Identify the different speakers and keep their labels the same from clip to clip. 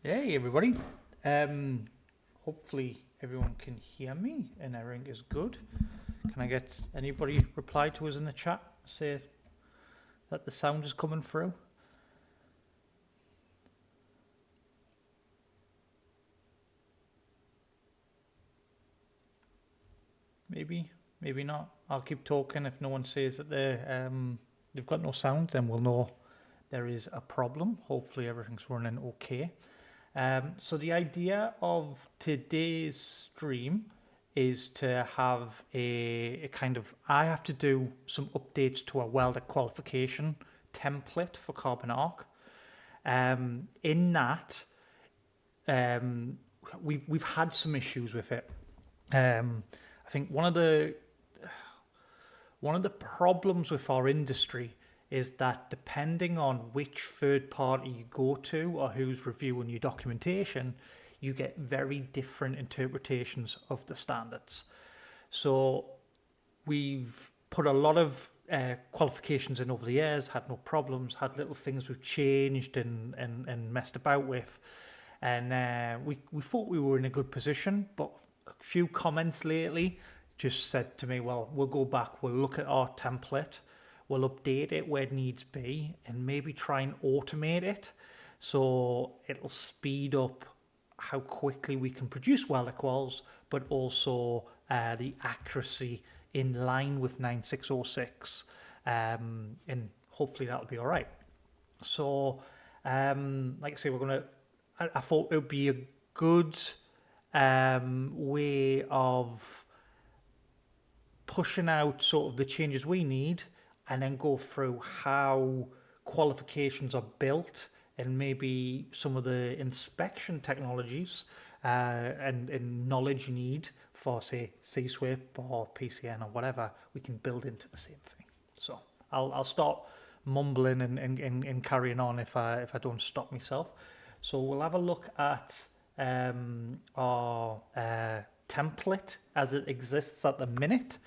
Speaker 1: Hey everybody. Hopefully everyone can hear me and everything is good. Can I get anybody reply to us in the chat? Say that the sound is coming through. Maybe, maybe not. I'll keep talking. If no one says that they've got no sound, then we'll know there is a problem. Hopefully everything's running okay. So the idea of today's stream is to have a kind of, I have to do some updates to a welder qualification template for carbon arc. In that, we've had some issues with it. I think one of the problems with our industry is that depending on which third party you go to or who's reviewing your documentation, you get very different interpretations of the standards. So we've put a lot of qualifications in over the years, had no problems, had little things we've changed and messed about with. And we thought we were in a good position, but a few comments lately just said to me, well, we'll go back, we'll look at our template, we'll update it where it needs be, and maybe try and automate it so it'll speed up how quickly we can produce welder quals, but also the accuracy in line with 9606, and hopefully that'll be all right. So, like I say, I thought it would be a good way of pushing out sort of the changes we need, and then go through how qualifications are built and maybe some of the inspection technologies and knowledge you need for, say, C-SWIP or PCN or whatever, we can build into the same thing. So I'll start mumbling and carrying on if I don't stop myself. So we'll have a look at our template as it exists at the minute.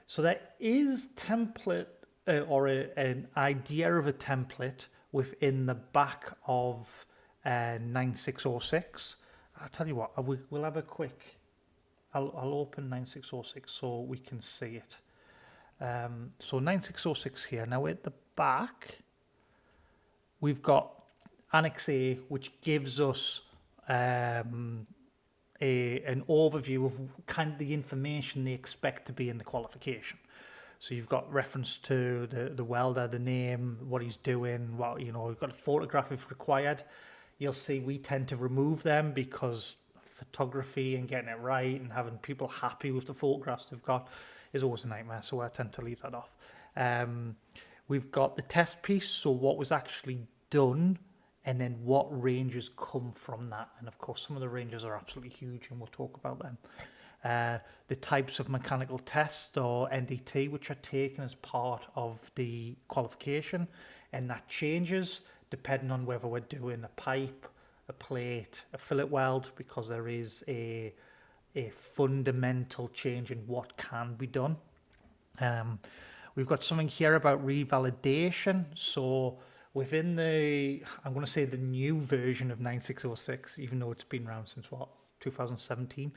Speaker 1: So there is template or an idea of a template within the back of 9606. I'll tell you what, we'll have a quick, I'll open 9606 so we can see it. So 9606 here. Now at the back, we've got Annex A, which gives us an overview of kind of the information they expect to be in the qualification. So you've got reference to the welder, the name, what he's doing, you've got a photograph if required. You'll see we tend to remove them because photography and getting it right and having people happy with the photographs they've got is always a nightmare, so I tend to leave that off. We've got the test piece, so what was actually done, and then what ranges come from that. And of course, some of the ranges are absolutely huge, and we'll talk about them. The types of mechanical test or NDT, which are taken as part of the qualification, and that changes depending on whether we're doing a pipe, a plate, a fillet weld, because there is a fundamental change in what can be done. We've got something here about revalidation. So within I'm going to say the new version of 9606, even though it's been around since 2017,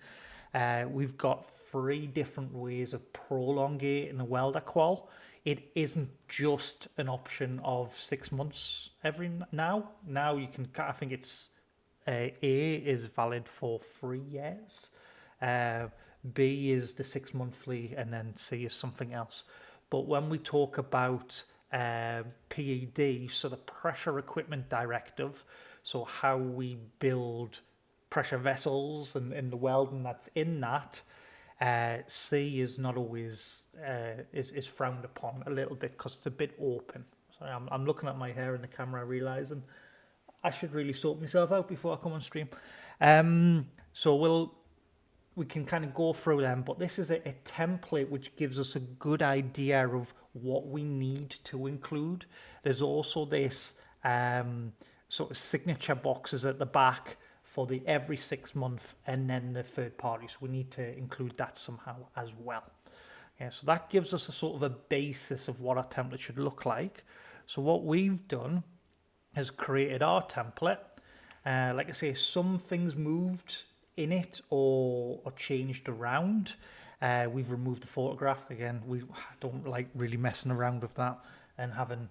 Speaker 1: we've got 3 different ways of prolongating a welder qual. It isn't just an option of 6 months now. Now you can, I think it's A is valid for 3 years. B is the 6 monthly, and then C is something else. But when we talk about PED, so the Pressure Equipment Directive, so how we build pressure vessels and the welding that's in that, C is not always is frowned upon a little bit because it's a bit open. So I'm looking at my hair in the camera, realizing I should really sort myself out before I come on stream. So we can kind of go through them, but this is a template which gives us a good idea of what we need to include. There's also this sort of signature boxes at the back for the every 6 month and then the third party. So we need to include that somehow as well. Yeah, so that gives us a sort of a basis of what our template should look like. So what we've done has created our template. Like I say, some things moved in it or changed around. We've removed the photograph again. We don't like really messing around with that and having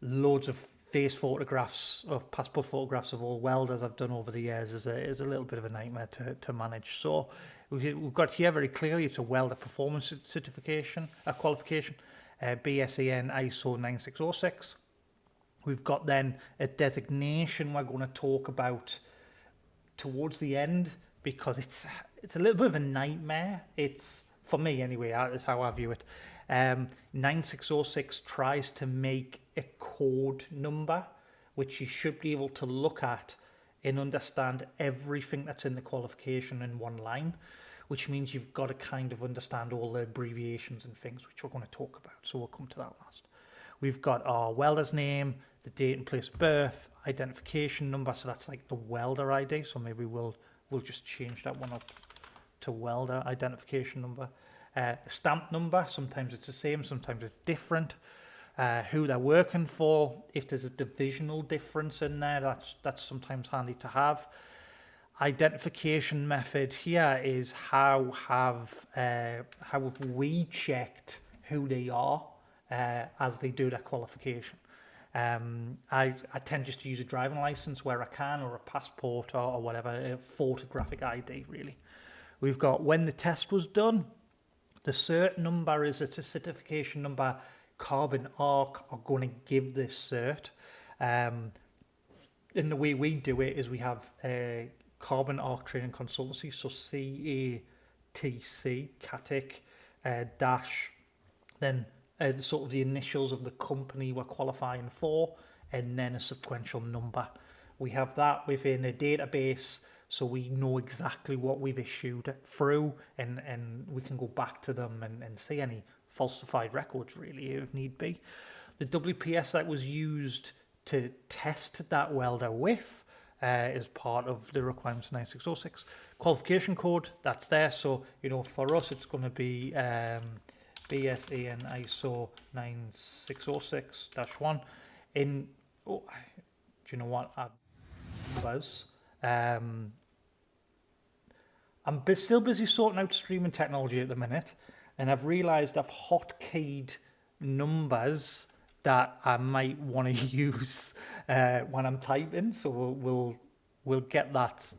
Speaker 1: loads of face photographs or passport photographs of all welders I've done over the years is a little bit of a nightmare to manage. So we've got here very clearly it's a welder performance certification, a qualification, BSEN ISO 9606. We've got then a designation we're going to talk about towards the end because it's a little bit of a nightmare. It's, for me anyway, that's how I view it. 9606 tries to make a code number which you should be able to look at and understand everything that's in the qualification in one line, which means you've got to kind of understand all the abbreviations and things which we're going to talk about. So we'll come to that last. We've got our welder's name, the date and place of birth, identification number, so that's like the welder ID, so maybe we'll just change that one up to welder identification number. Stamp number, sometimes it's the same, sometimes it's different. Who they're working for, if there's a divisional difference in there, that's sometimes handy to have. Identification method here is how have we checked who they are as they do their qualification. I tend just to use a driving license where I can, or a passport or whatever, a photographic ID really. We've got when the test was done. The cert number is a certification number. Carbon Arc are going to give this cert. And the way we do it is we have a Carbon Arc Training Consultancy, so CATC, dash, then sort of the initials of the company we're qualifying for, and then a sequential number. We have that within a database, so we know exactly what we've issued through, and we can go back to them and see any falsified records, really, if need be. The WPS that was used to test that welder with is part of the requirements of 9606. Qualification code, that's there. So, for us, it's going to be BSEN ISO 9606-1. Do you know what? I'm still busy sorting out streaming technology at the minute, and I've realised I've hotkeyed numbers that I might want to use when I'm typing. So we'll get that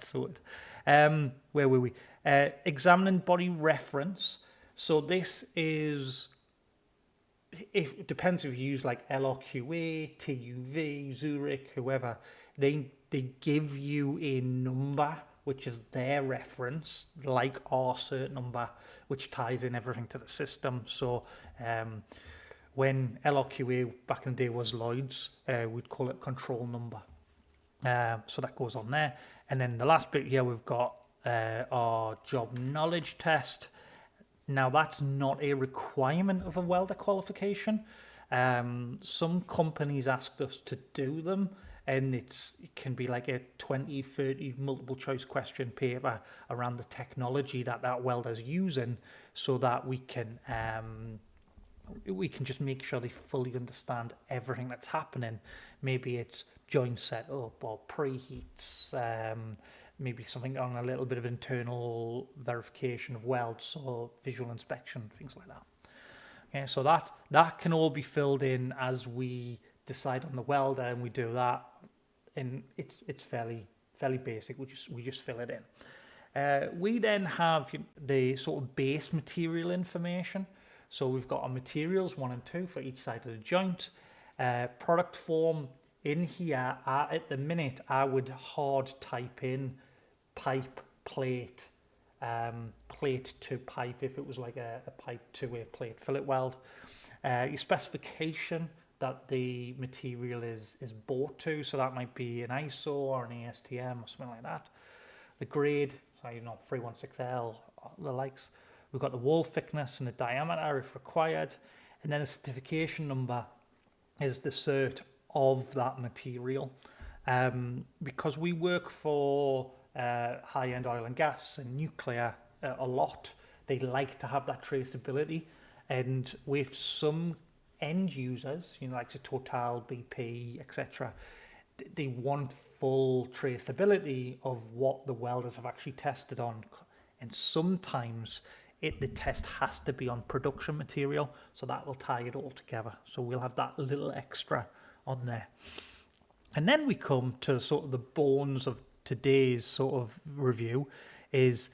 Speaker 1: sorted. Where were we? Examining body reference. So this is, it depends if you use like LRQA, TUV, Zurich, whoever. They give you a number which is their reference, like our cert number, which ties in everything to the system. So when LRQA back in the day was Lloyd's, we'd call it control number. So that goes on there. And then the last bit here, we've got our job knowledge test. Now, that's not a requirement of a welder qualification. Some companies asked us to do them, and it can be like a 20, 30 multiple choice question paper around the technology that welder's using, so that we can just make sure they fully understand everything that's happening. Maybe it's joint setup or preheats, maybe something on a little bit of internal verification of welds or visual inspection, things like that. Okay, so that can all be filled in as we decide on the welder, and we do that, and it's fairly basic. We just fill it in. We then have the sort of base material information. So we've got our materials 1 and 2 for each side of the joint. Product form in here, at the minute, I would hard type in pipe, plate, plate to pipe if it was like a pipe to a plate fillet weld. Your specification that the material is bought to, so that might be an ISO or an ASTM or something like that. The grade, so 316L, the likes. We've got the wall thickness and the diameter if required, and then the certification number is the cert of that material. Because we work for high-end oil and gas and nuclear a lot, they like to have that traceability, and with some end users, like the Total, BP, etc., they want full traceability of what the welders have actually tested on. And sometimes the test has to be on production material, so that will tie it all together. So we'll have that little extra on there. And then we come to sort of the bones of today's sort of review, is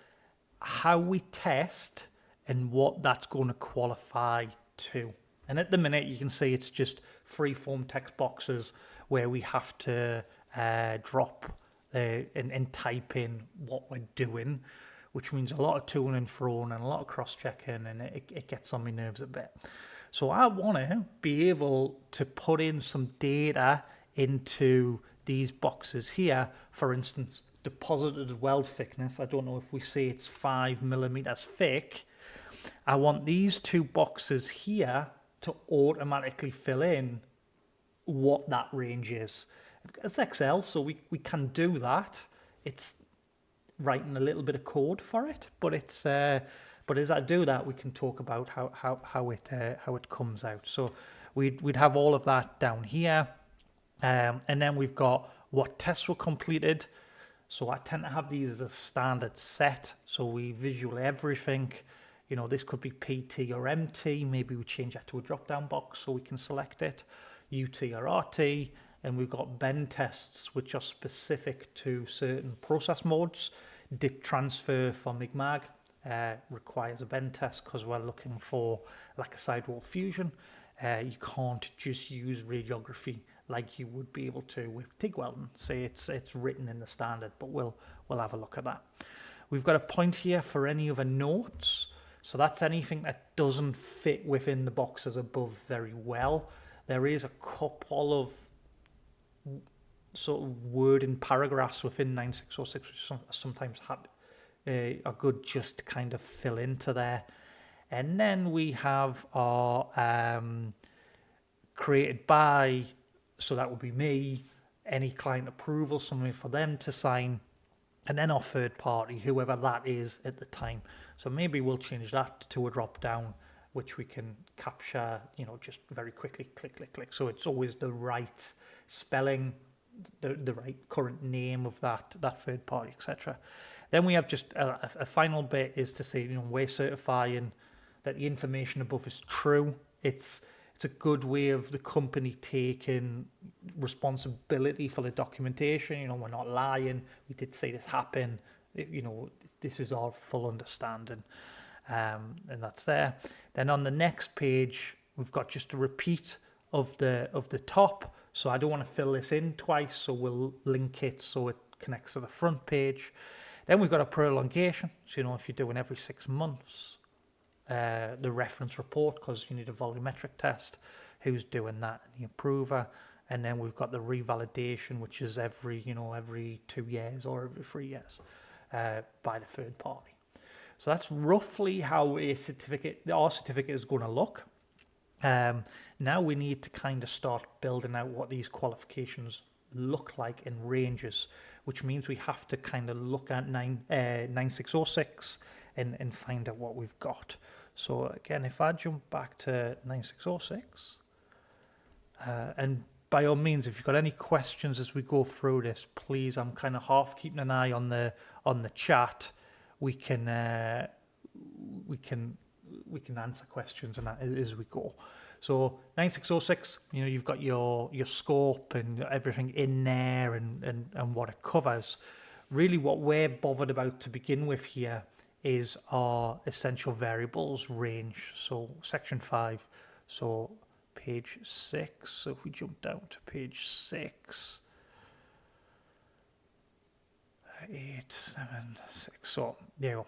Speaker 1: how we test and what that's going to qualify to. And at the minute, you can see it's just free-form text boxes where we have to drop and type in what we're doing, which means a lot of to and fro and a lot of cross-checking, and it gets on my nerves a bit. So I want to be able to put in some data into these boxes here. For instance, deposited weld thickness. I don't know if we say it's 5 millimeters thick. I want these two boxes here to automatically fill in what that range is. It's Excel, so we can do that. It's writing a little bit of code for it, but it's but as I do that, we can talk about how it comes out. So we'd have all of that down here, and then we've got what tests were completed. So I tend to have these as a standard set, so we visual everything. This could be PT or MT. Maybe we change that to a drop-down box so we can select it. UT or RT, and we've got bend tests, which are specific to certain process modes. Dip transfer for MIG-MAG requires a bend test because we're looking for like a sidewall fusion. You can't just use radiography like you would be able to with TIG welding. Say it's written in the standard, but we'll have a look at that. We've got a point here for any other notes. So that's anything that doesn't fit within the boxes above very well. There is a couple of sort of wording paragraphs within 9606, which sometimes are good just to kind of fill into there. And then we have our created by, so that would be me, any client approval, something for them to sign, and then our third party, whoever that is at the time. So maybe we'll change that to a drop down, which we can capture, just very quickly, click, click, click. So it's always the right spelling, the right current name of that third party, etc. Then we have just a final bit is to say, we're certifying that the information above is true. It's a good way of the company taking responsibility for the documentation. We're not lying. We did say this happened. This is our full understanding. And that's there. Then on the next page, we've got just a repeat of the top. So I don't want to fill this in twice, so we'll link it so it connects to the front page. Then we've got a prolongation. So if you're doing every 6 months, the reference report, because you need a volumetric test, who's doing that, and the approver. And then we've got the revalidation, which is every 2 years or every 3 years by the third party. So that's roughly how our certificate is going to look. Now we need to kind of start building out what these qualifications look like in ranges, which means we have to kind of look at 9606 and find out what we've got. So again, if I jump back to 9606, and by all means, if you've got any questions as we go through this, please, I'm kind of half keeping an eye on the chat. We can answer questions and that as we go. So 9606, you've got your scope and everything in there and what it covers. Really what we're bothered about to begin with here is our essential variables range. So section 5, so page 6. So if we jump down to page 6, 8, 7, 6. So there you go.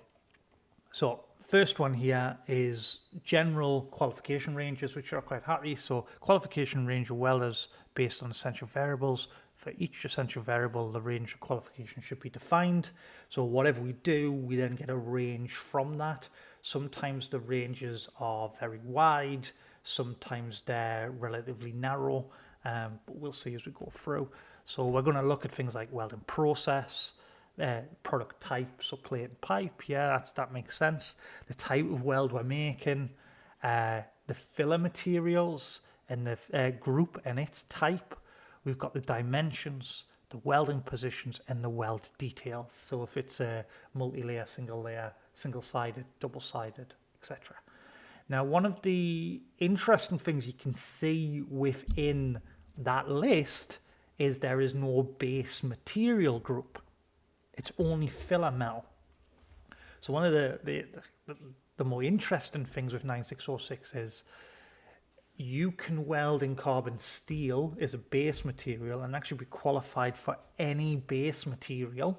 Speaker 1: So first one here is general qualification ranges, which are quite handy. So qualification range of welders based on essential variables. For each essential variable, the range of qualification should be defined. So whatever we do, we then get a range from that. Sometimes the ranges are very wide. Sometimes they're relatively narrow, but we'll see as we go through. So we're going to look at things like welding process, product type, so plate and pipe, that makes sense. The type of weld we're making, the filler materials and the group and its type. We've got the dimensions, the welding positions, and the weld details. So if it's a multi-layer, single-layer, single-sided, double-sided, etc. Now, one of the interesting things you can see within that list is there is no base material group. It's only filler metal. So one of the more interesting things with 9606 is you can weld in carbon steel as a base material and actually be qualified for any base material.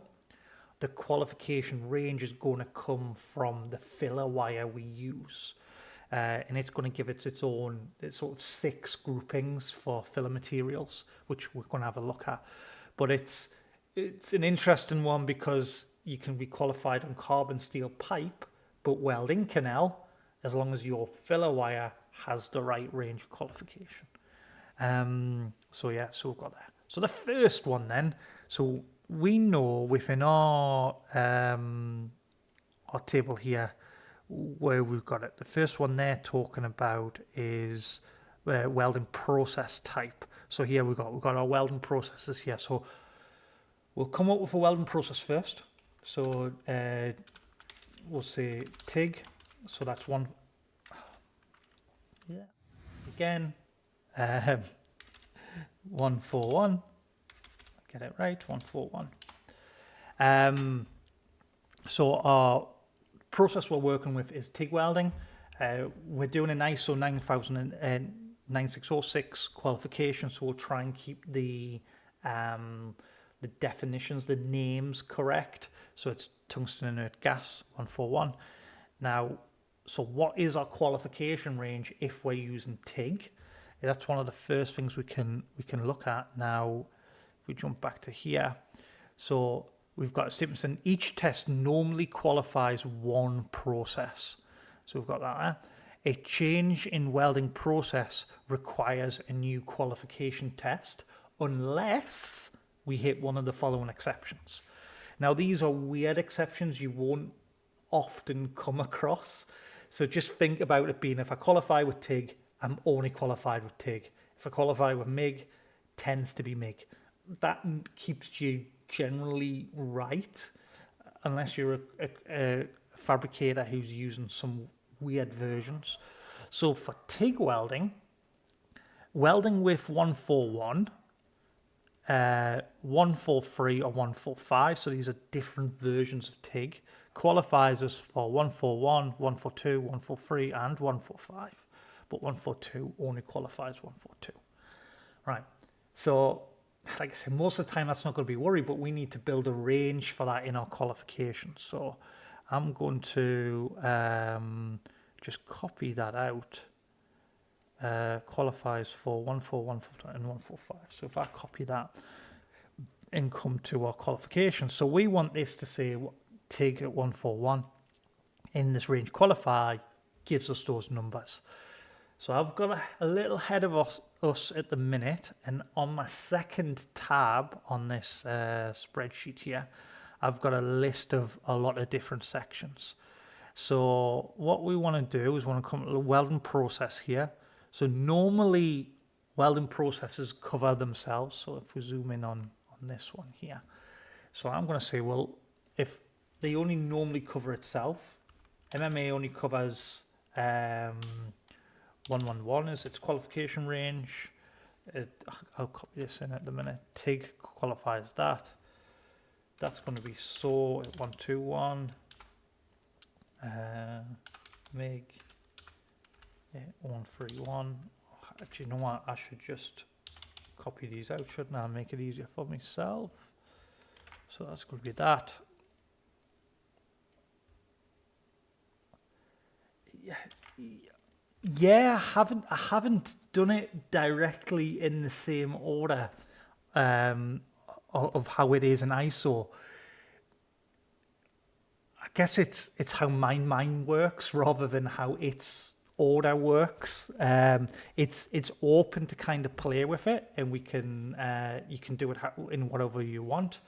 Speaker 1: The qualification range is going to come from the filler wire we use. And it's going to give it its own sort of 6 groupings for filler materials, which we're going to have a look at. But it's an interesting one because you can be qualified on carbon steel pipe, but weld Inconel as long as your filler wire has the right range of qualification. So we've got that. So the first one then, so we know within our table here where we've got it. The first one they're talking about is welding process type. So here we've got our welding processes here. So we'll come up with a welding process first. So we'll say TIG. So that's one. Yeah. Again, 141. Get it right, 141. So our process we're working with is TIG welding. We're doing an ISO 9606 qualification, so we'll try and keep the definitions, the names correct. So it's tungsten inert gas 141. Now, so what is our qualification range if we're using TIG? That's one of the first things we can look at. Now, if we jump back to here, so we've got statements in each test normally qualifies one process. So we've got that there. A change in welding process requires a new qualification test unless we hit one of the following exceptions. Now, these are weird exceptions you won't often come across. So just think about it being, if I qualify with TIG, I'm only qualified with TIG. If I qualify with MIG, tends to be MIG. That keeps you generally right, unless you're a fabricator who's using some weird versions. So for TIG welding with 141, 143 or 145, so these are different versions of TIG, qualifies us for 141, 142, 143 and 145, but 142 only qualifies 142. Right, so like I said, most of the time that's not going to be worried, but we need to build a range for that in our qualifications. So I'm going to just copy that out. Qualifies for 141, 142 and 145. So if I copy that and come to our qualifications, so we want this to say TIG at 141 in this range qualify gives us those numbers. So I've got a little ahead of us at the minute, and on my second tab on this spreadsheet here, I've got a list of a lot of different sections. So what we want to do is want to come to the welding process here. So normally welding processes cover themselves. So if we zoom in on this one here, so I'm going to say, well, if they only normally cover itself, MMA only covers 111 is its qualification range. I'll copy this in at the minute. TIG qualifies that. That's going to be so at 121. MIG 131. Actually, you know what? I should just copy these out, shouldn't I? Make it easier for myself. So that's going to be that. Yeah, I haven't done it directly in the same order of how it is in ISO. I guess it's how my mind works rather than how its order works. It's open to kind of play with it, and we can you can do it in whatever you want.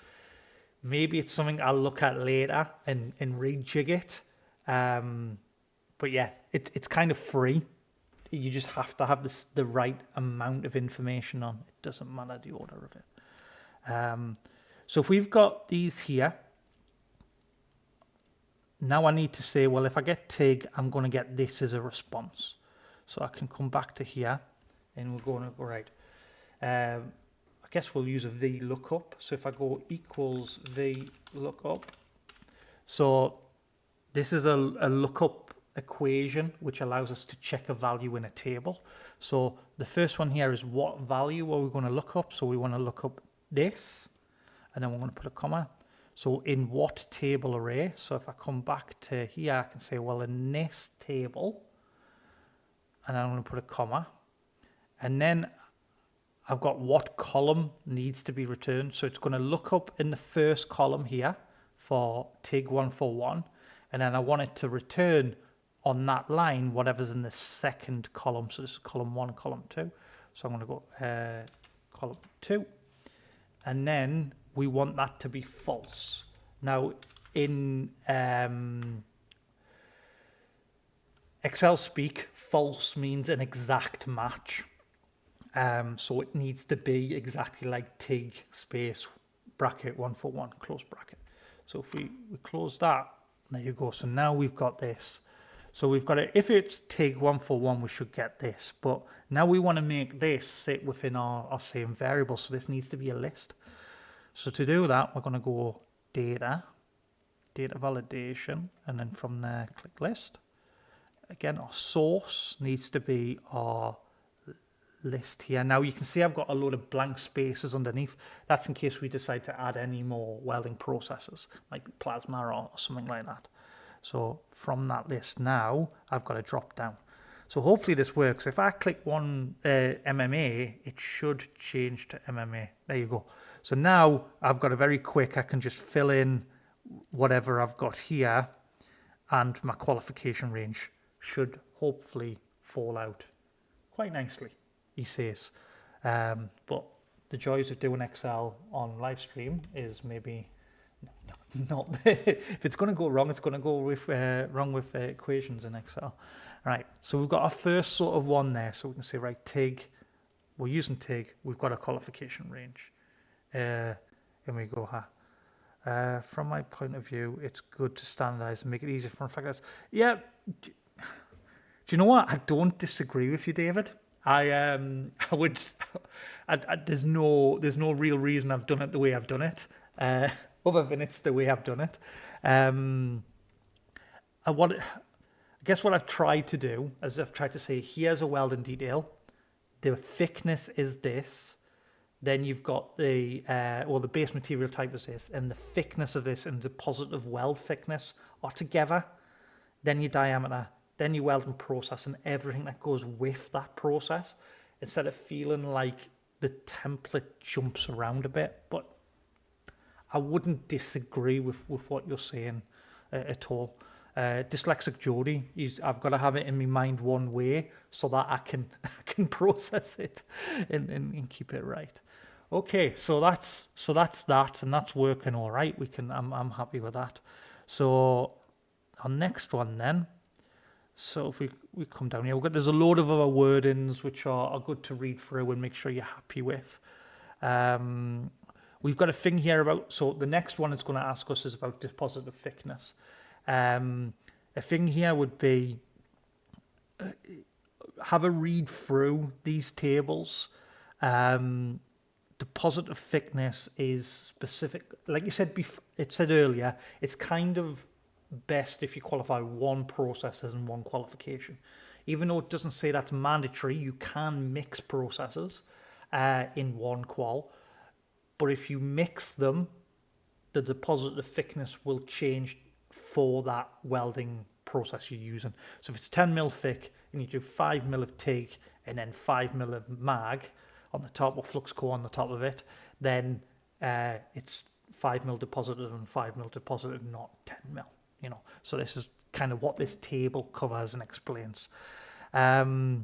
Speaker 1: Maybe it's something I'll look at later and rejig it. But yeah, it's kind of free you just have to have the right amount of information on. It doesn't matter the order of it. So if we've got these here, now I need to say, well, if I get TIG, I'm going to get this as a response. So I can come back to here and we're going to go, right. I guess we'll use a VLOOKUP. So if I go equals VLOOKUP, so this is a lookup equation which allows us to check a value in a table. So the first one here is what value are we going to look up? So we want to look up this, and then we're going to put a comma. So in what table array? So if I come back to here, I can say, well, in this table, and I'm going to put a comma, and then I've got what column needs to be returned. So it's going to look up in the first column here for TIG 141, and then I want it to return on that line whatever's in the second column. So this is column 1, column 2. So I'm going to go column 2, and then we want that to be false. Now in Excel speak, false means an exact match. So it needs to be exactly like TIG space bracket 141 close bracket. So if we close that, there you go. So now we've got this. So we've got it. If it's TIG 141, we should get this. But now we want to make this sit within our same variable. So this needs to be a list. So to do that, we're going to go data validation, and then from there, click list. Again, our source needs to be our list here. Now you can see I've got a load of blank spaces underneath. That's in case we decide to add any more welding processes, like plasma or something like that. So from that list now, I've got a drop down. So hopefully this works. If I click one MMA, it should change to MMA. There you go. So now I've got a very quick, I can just fill in whatever I've got here, and my qualification range should hopefully fall out quite nicely, he says. But the joys of doing Excel on live stream is maybe not if it's going to go wrong, it's going to go with wrong with equations in Excel. Right, so we've got our first sort of one there. So we can say, right, TIG, we're using TIG, we've got a qualification range. And we go, from my point of view, it's good to standardize and make it easier for practice. Yeah, do you know what? I don't disagree with you, David. I would. There's no real reason I've done it the way I've done it, other than it's the way I've done it. I guess what I've tried to do is I've tried to say, here's a welding detail. The thickness is this. Then you've got the the base material type is this, and the thickness of this and the positive weld thickness are together. Then your diameter, then your welding process, and everything that goes with that process, instead of feeling like the template jumps around a bit. But I wouldn't disagree with what you're saying at all. Dyslexic Jody, I've got to have it in my mind one way so that I can process it and keep it right. Okay, so that's that, and that's working all right. I'm happy with that. So our next one then. So if we come down here, there's a load of other wordings which are good to read through and make sure you're happy with. We've got a thing here about, so the next one it's going to ask us is about deposited thickness. A thing here would be have a read through these tables. Deposited thickness is specific, like you said before, it said earlier, it's kind of best if you qualify one process as in one qualification. Even though it doesn't say that's mandatory, you can mix processes in one qual. But if you mix them, the deposited thickness will change for that welding process you're using. So if it's 10 mil thick and you do 5 mil of TIG and then 5 mil of mag on the top, or flux core on the top of it, then it's 5 mil deposited and 5 mil deposited, not 10 mil. You know, so this is kind of what this table covers and explains. So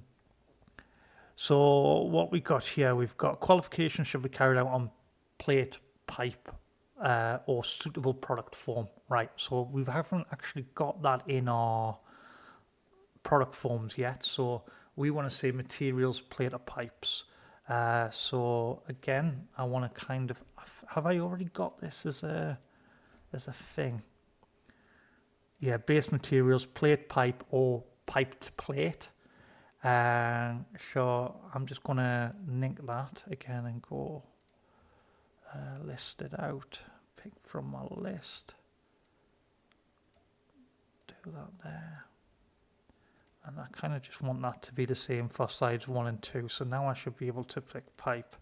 Speaker 1: what we got here, we've got qualification should be carried out on plate, pipe, or suitable product form. Right, so we haven't actually got that in our product forms yet. So we want to say materials, plate or pipes. So again, I want to kind of, have I already got this as a thing? Yeah, base materials, plate, pipe, or pipe to plate. So I'm just going to link that again and go list it out, pick from my list, do that there. And I kind of just want that to be the same for sides 1 and 2. So now I should be able to pick pipe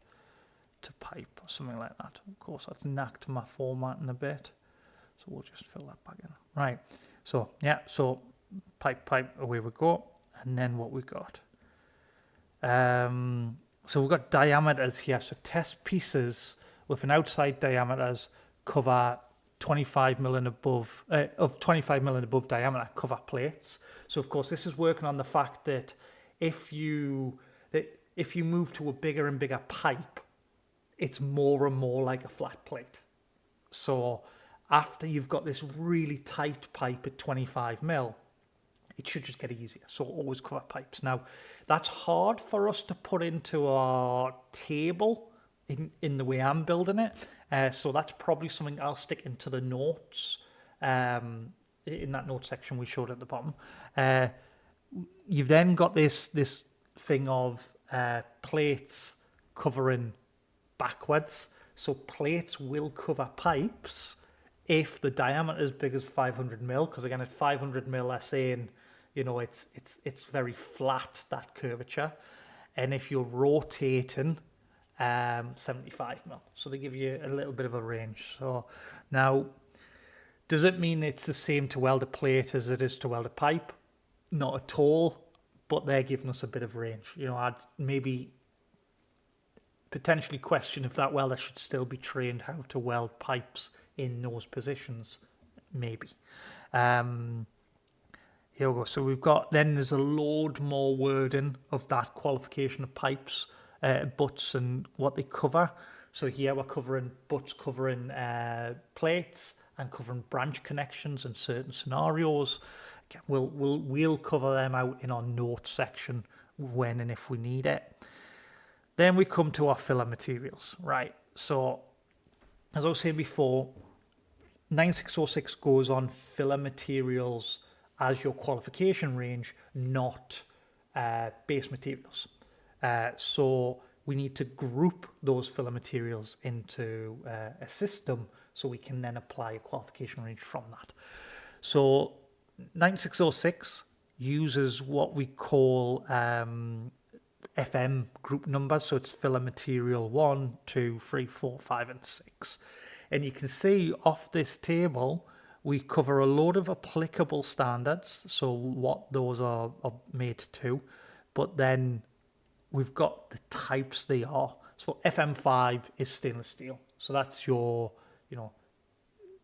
Speaker 1: to pipe or something like that. Of course, that's knacked my formatting a bit. So we'll just fill that back in. Right. So, yeah. So pipe, away we go. And then what we got. So we've got diameters here. So test pieces with an outside diameters cover 25 mil and above, of 25 mil and above diameter cover plates. So of course this is working on the fact that if you move to a bigger and bigger pipe, it's more and more like a flat plate. So after you've got this really tight pipe at 25 mil, it should just get easier. So always cover pipes. Now that's hard for us to put into our table in the way I'm building it. So that's probably something I'll stick into the notes, in that note section we showed at the bottom. You've then got this thing of plates covering backwards. So plates will cover pipes if the diameter is big as 500 mil, because again at 500 mil they're saying, you know, it's very flat, that curvature. And if you're rotating, 75 mil. So they give you a little bit of a range. So now, does it mean it's the same to weld a plate as it is to weld a pipe? Not at all, but they're giving us a bit of range. You know, I'd maybe potentially question if that welder should still be trained how to weld pipes in those positions, maybe. Here we go. So we've got, then there's a load more wording of that qualification of pipes, butts and what they cover. So here we're covering butts, covering plates and covering branch connections in certain scenarios. Again, we'll cover them out in our notes section when and if we need it. Then we come to our filler materials, right? So as I was saying before, 9606 goes on filler materials as your qualification range, not base materials. So we need to group those filler materials into a system so we can then apply a qualification range from that. So 9606 uses what we call FM group numbers. So it's filler material 1, 2, 3, 4, 5, and 6. And you can see off this table, we cover a load of applicable standards, so what those are made to, but then we've got the types they are. So FM5 is stainless steel. So that's your, you know,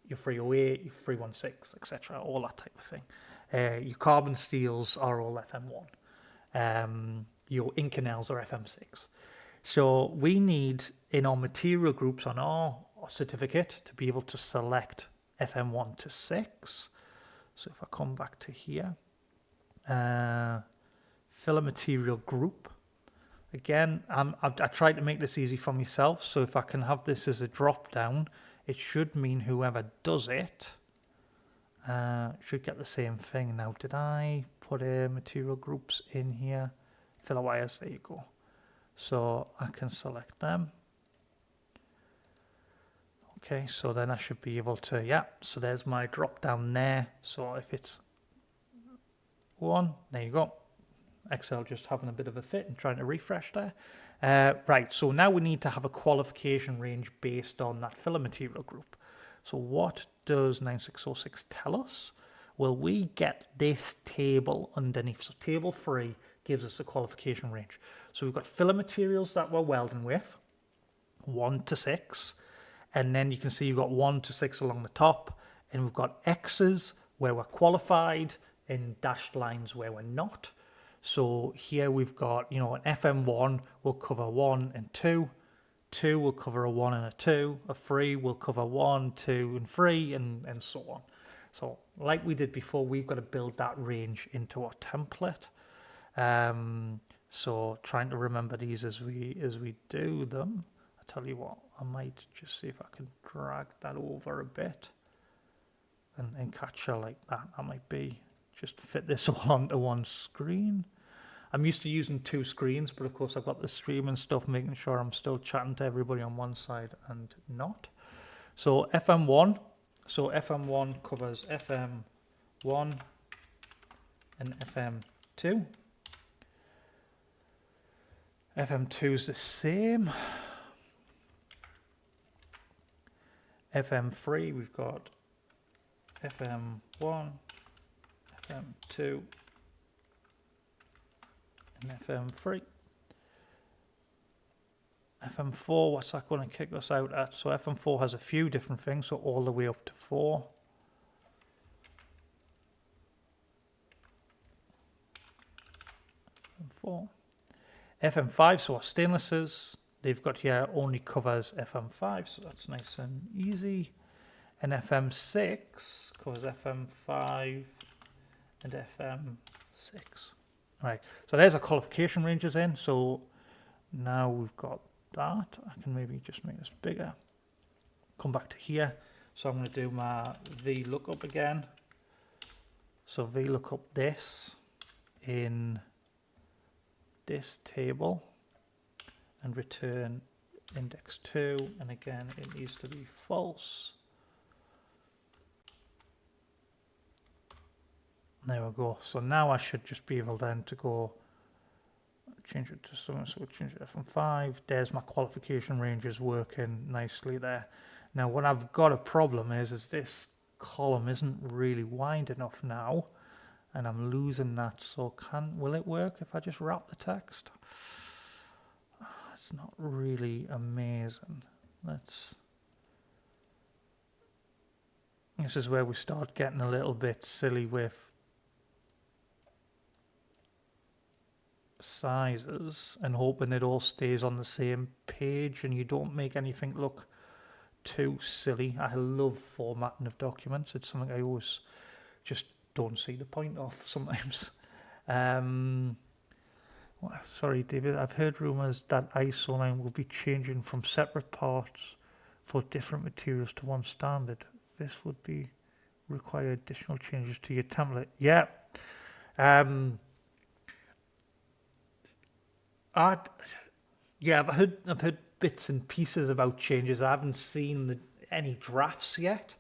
Speaker 1: your 308, your 316, etc., all that type of thing. Your carbon steels are all FM1. Your Inconels are FM6. So we need, in our material groups on our certificate, to be able to select FM1 to 6. So if I come back to here, filler material group. Again, I tried to make this easy for myself. So if I can have this as a drop down, it should mean whoever does it should get the same thing. Now, did I put material groups in here? Filler wires, there you go. So I can select them. Okay, so then I should be able to, yeah, so there's my drop down there. So if it's 1, there you go. Excel just having a bit of a fit and trying to refresh there. Right, so now we need to have a qualification range based on that filler material group. So what does 9606 tell us? Well, we get this table underneath. So table 3 gives us the qualification range. So we've got filler materials that we're welding with, 1 to 6. And then you can see you've got 1 to 6 along the top, and we've got X's where we're qualified and dashed lines where we're not. So here we've got, you know, an FM1 will cover 1 and 2, 2 will cover a 1 and a 2, a 3 will cover 1, 2 and 3, and so on. So like we did before, we've got to build that range into our template. So trying to remember these as we do them. I tell you what, I might just see if I can drag that over a bit and capture like that. That might be just fit this all onto one screen. I'm used to using two screens, but of course I've got the stream and stuff, making sure I'm still chatting to everybody on one side and not. So FM1. So FM1 covers FM1 and FM2. FM2 is the same. FM3, we've got FM1, FM2, and FM3. FM4, what's that going to kick us out at? So FM4 has a few different things, so all the way up to 4. FM4. FM5, so our stainlesses, they've got here only covers FM5, so that's nice and easy. And FM6 covers FM5 and FM6. Right, so there's our qualification ranges in. So now we've got that. I can maybe just make this bigger. Come back to here. So I'm going to do my VLOOKUP again. So VLOOKUP this in this table and return index 2, and again it needs to be false. There we go. So now I should just be able then to go change it to something. So we'll change it to FM5. There's my qualification ranges working nicely there. Now what I've got a problem is this column isn't really wide enough now, and I'm losing that. So will it work if I just wrap the text? It's not really amazing. This is where we start getting a little bit silly with sizes and hoping it all stays on the same page and you don't make anything look too silly. I love formatting of documents. It's something I always just don't see the point of sometimes. Sorry, David, I've heard rumours that ISO line will be changing from separate parts for different materials to one standard. This would require additional changes to your template. Yeah. I've heard bits and pieces about changes. I haven't seen any drafts yet.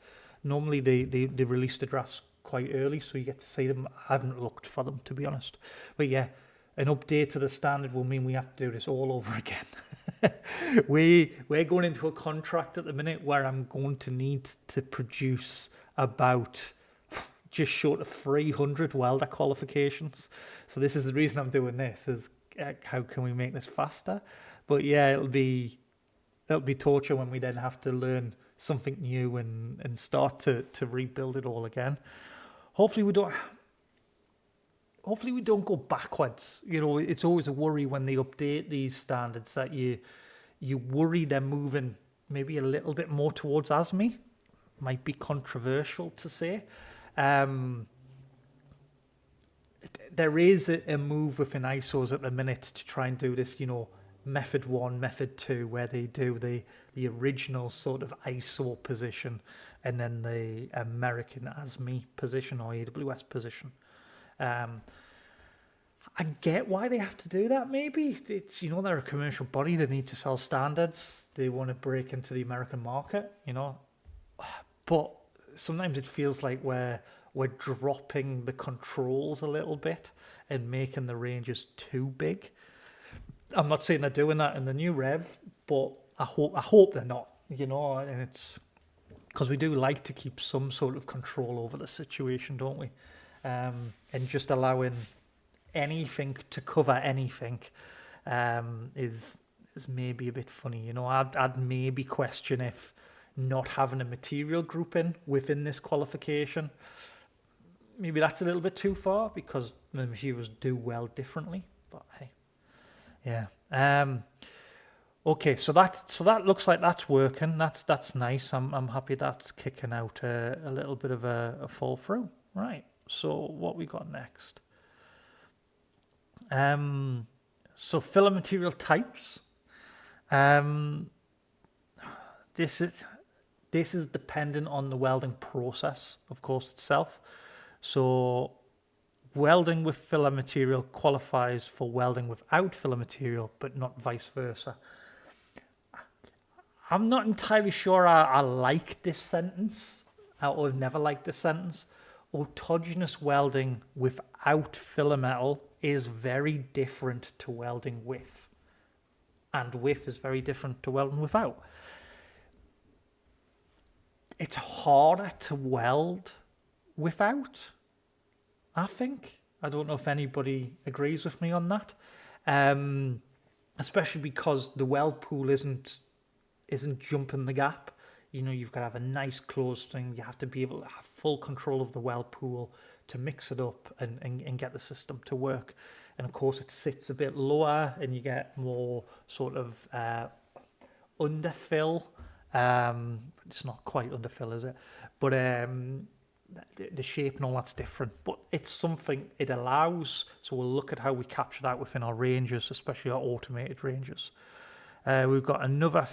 Speaker 1: Normally they release the drafts quite early, so you get to see them. I haven't looked for them, to be honest. But yeah, an update to the standard will mean we have to do this all over again. We're going into a contract at the minute where I'm going to need to produce about just short of 300 welder qualifications. So this is the reason I'm doing this, is how can we make this faster? But yeah, it'll be torture when we then have to learn something new and start to rebuild it all again. Hopefully we don't go backwards. You know, it's always a worry when they update these standards that you worry they're moving maybe a little bit more towards ASME. Might be controversial to say. There is a move within ISOs at the minute to try and do this, method 1, method 2, where they do the original sort of ISO position and then the American ASME position or AWS position. I get why they have to do that. Maybe it's, they're a commercial body. They need to sell standards. They want to break into the American market, but sometimes it feels like we're dropping the controls a little bit and making the ranges too big. I'm not saying they're doing that in the new rev, but I hope they're not, and it's because we do like to keep some sort of control over the situation, don't we? And just allowing anything to cover anything is maybe a bit funny. I'd maybe question if not having a material grouping within this qualification, maybe that's a little bit too far because the materials do weld differently. But hey, yeah. Okay, so that looks like that's working. That's nice. I'm happy that's kicking out a little bit of a fall through. Right. So what we got next? So filler material types. This is dependent on the welding process, of course, itself. So welding with filler material qualifies for welding without filler material, but not vice versa. I'm not entirely sure I like this sentence, or I've never liked this sentence. Autogenous welding without filler metal is very different to welding with. And with is very different to welding without. It's harder to weld without, I think. I don't know if anybody agrees with me on that. Especially because the weld pool isn't jumping the gap. You know, you've got to have a nice closed thing. You have to be able to have full control of the weld pool to mix it up and get the system to work. And of course, it sits a bit lower and you get more sort of underfill. It's not quite underfill, is it? But the shape and all that's different. But it's something it allows. So we'll look at how we capture that within our ranges, especially our automated ranges. We've got another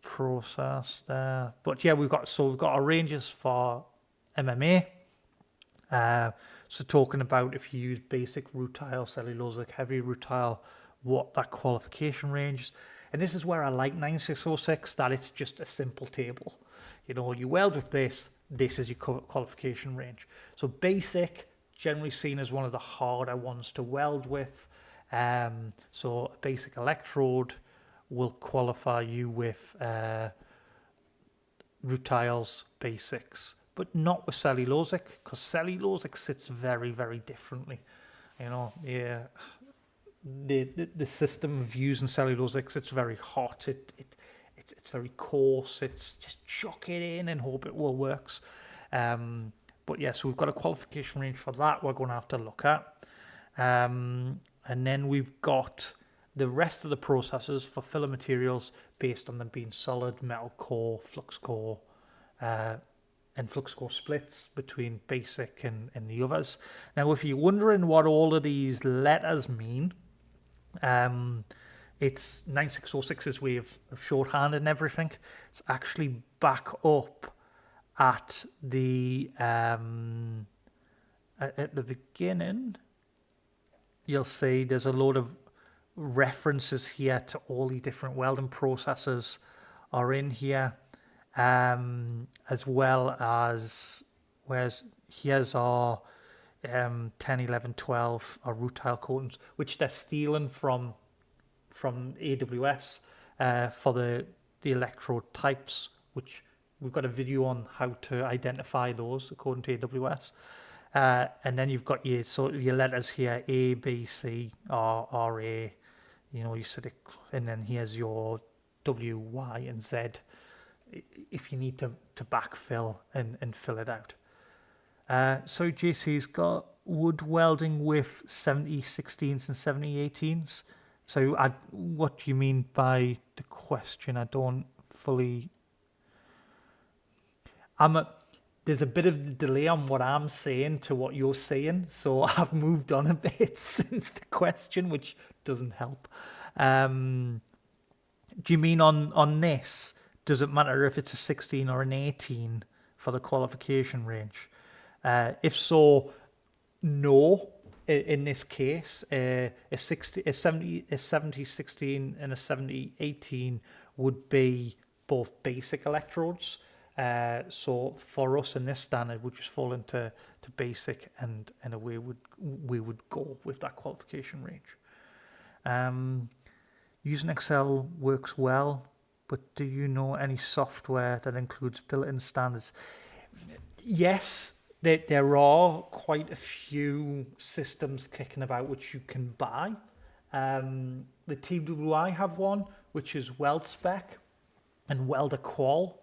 Speaker 1: process there. But yeah, we've got our ranges for MMA. So talking about if you use basic rutile, cellulosic, heavy rutile, what that qualification range is. And this is where I like 9606, that it's just a simple table. You know, you weld with this is your qualification range. So basic, generally seen as one of the harder ones to weld with. So a basic electrode will qualify you with rutiles basics, but not with cellulosic, because cellulosic sits very, very differently. You know, yeah. The system of using cellulosics, it's very hot, it's very coarse, it's just chuck it in and hope it all works. But yeah, so we've got a qualification range for that we're going to have to look at. And then we've got the rest of the processes for filler materials based on them being solid, metal core, flux core, and flux core splits between basic and the others. Now, if you're wondering what all of these letters mean, it's 9606's way of shorthand and everything. It's actually back up at the beginning. You'll see there's a load of references here to all the different welding processes are in here, as well as here's our 10, 11, 12 are rutile coatings, which they're stealing from AWS for the electrode types, which we've got a video on how to identify those according to AWS. And then you've got your letters here, A, B, C, R, A, you know, you said it, and then here's your W, Y, and Z if you need to backfill and fill it out. So JC's got wood welding with 7016s and 7018s. So what do you mean by the question? I don't fully... There's a bit of a delay on what I'm saying to what you're saying, so I've moved on a bit since the question, which doesn't help. Do you mean on this? Does it matter if it's a 16 or an 18 for the qualification range? If so, no. In this case, a 7016 and a 7018 would be both basic electrodes. So for us in this standard, would just fall into basic, and away we would go with that qualification range. Using Excel works well, but do you know any software that includes built-in standards? Yes. There are quite a few systems kicking about which you can buy. The TWI have one, which is WeldSpec and WelderQual.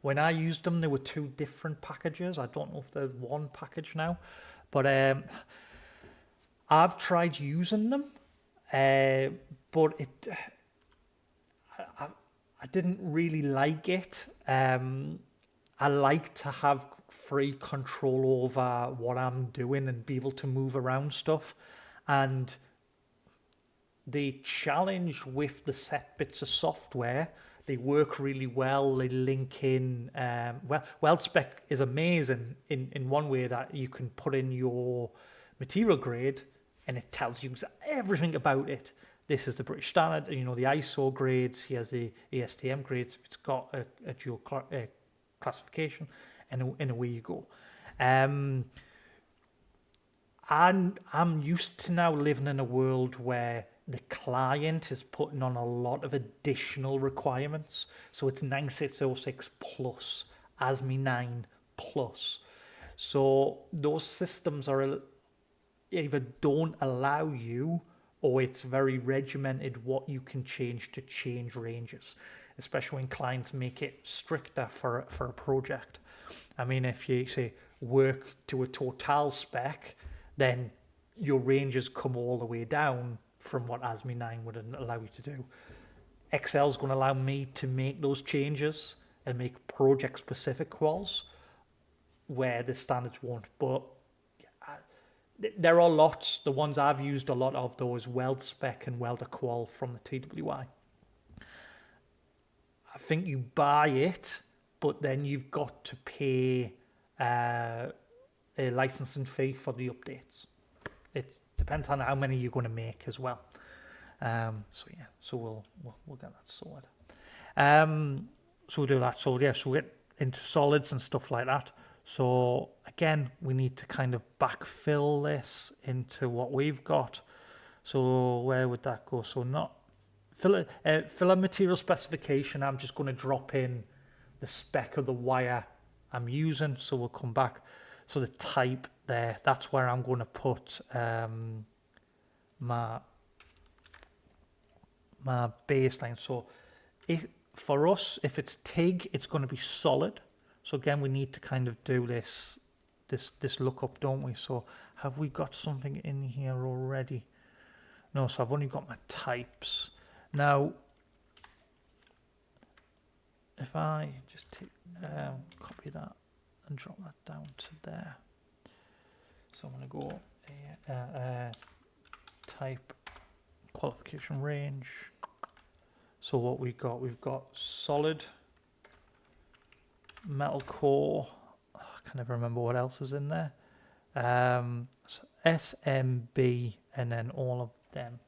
Speaker 1: When I used them, there were two different packages. I don't know if there's one package now, but I've tried using them, but I didn't really like it. I like to have free control over what I'm doing and be able to move around stuff. And the challenge with the set bits of software, they work really well. They link in. WeldSpec is amazing in one way that you can put in your material grade and it tells you everything about it. This is the British standard, the ISO grades. Here's the ASTM grades. It's got a dual classification, and away you go. And I'm used to now living in a world where the client is putting on a lot of additional requirements. So it's 9606 plus, ASME 9 plus. So those systems are either don't allow you, or it's very regimented what you can change to change ranges, especially when clients make it stricter for a project. I mean, if you say work to a total spec, then your ranges come all the way down from what ASME 9 would allow you to do. Excel's going to allow me to make those changes and make project-specific quals where the standards won't. But there are lots. The ones I've used a lot of, those WeldSpec and WelderQual from the TWI. I think you buy it, but then you've got to pay a licensing fee for the updates. It depends on how many you're going to make as well. So we'll get that sorted. So we'll do that. So we'll get into solids and stuff like that. So again, we need to kind of backfill this into what we've got. So where would that go? So not fill a material specification. I'm just going to drop in the spec of the wire I'm using. So we'll come back. So the type there, that's where I'm going to put my baseline. So for us, if it's TIG, it's going to be solid. So again, we need to kind of do this lookup, don't we? So have we got something in here already? No, so I've only got my types. Now, if I just take, copy that and drop that down to there. So I'm going to go type qualification range. So what we've got solid, metal core. I can never remember what else is in there. So SMB and then all of them.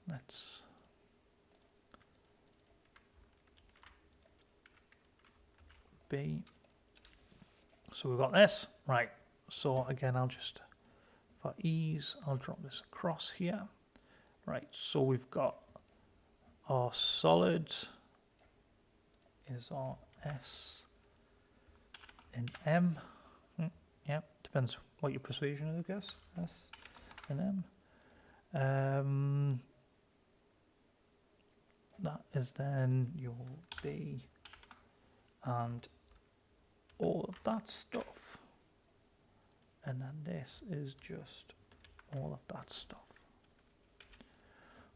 Speaker 1: Let's B. So we've got this, right. So again, I'll just, for ease, I'll drop this across here. Right, so we've got our solid is our S and M. Yeah, depends what your persuasion is, I guess. S and M. That is then your B and all of that stuff. And then this is just all of that stuff.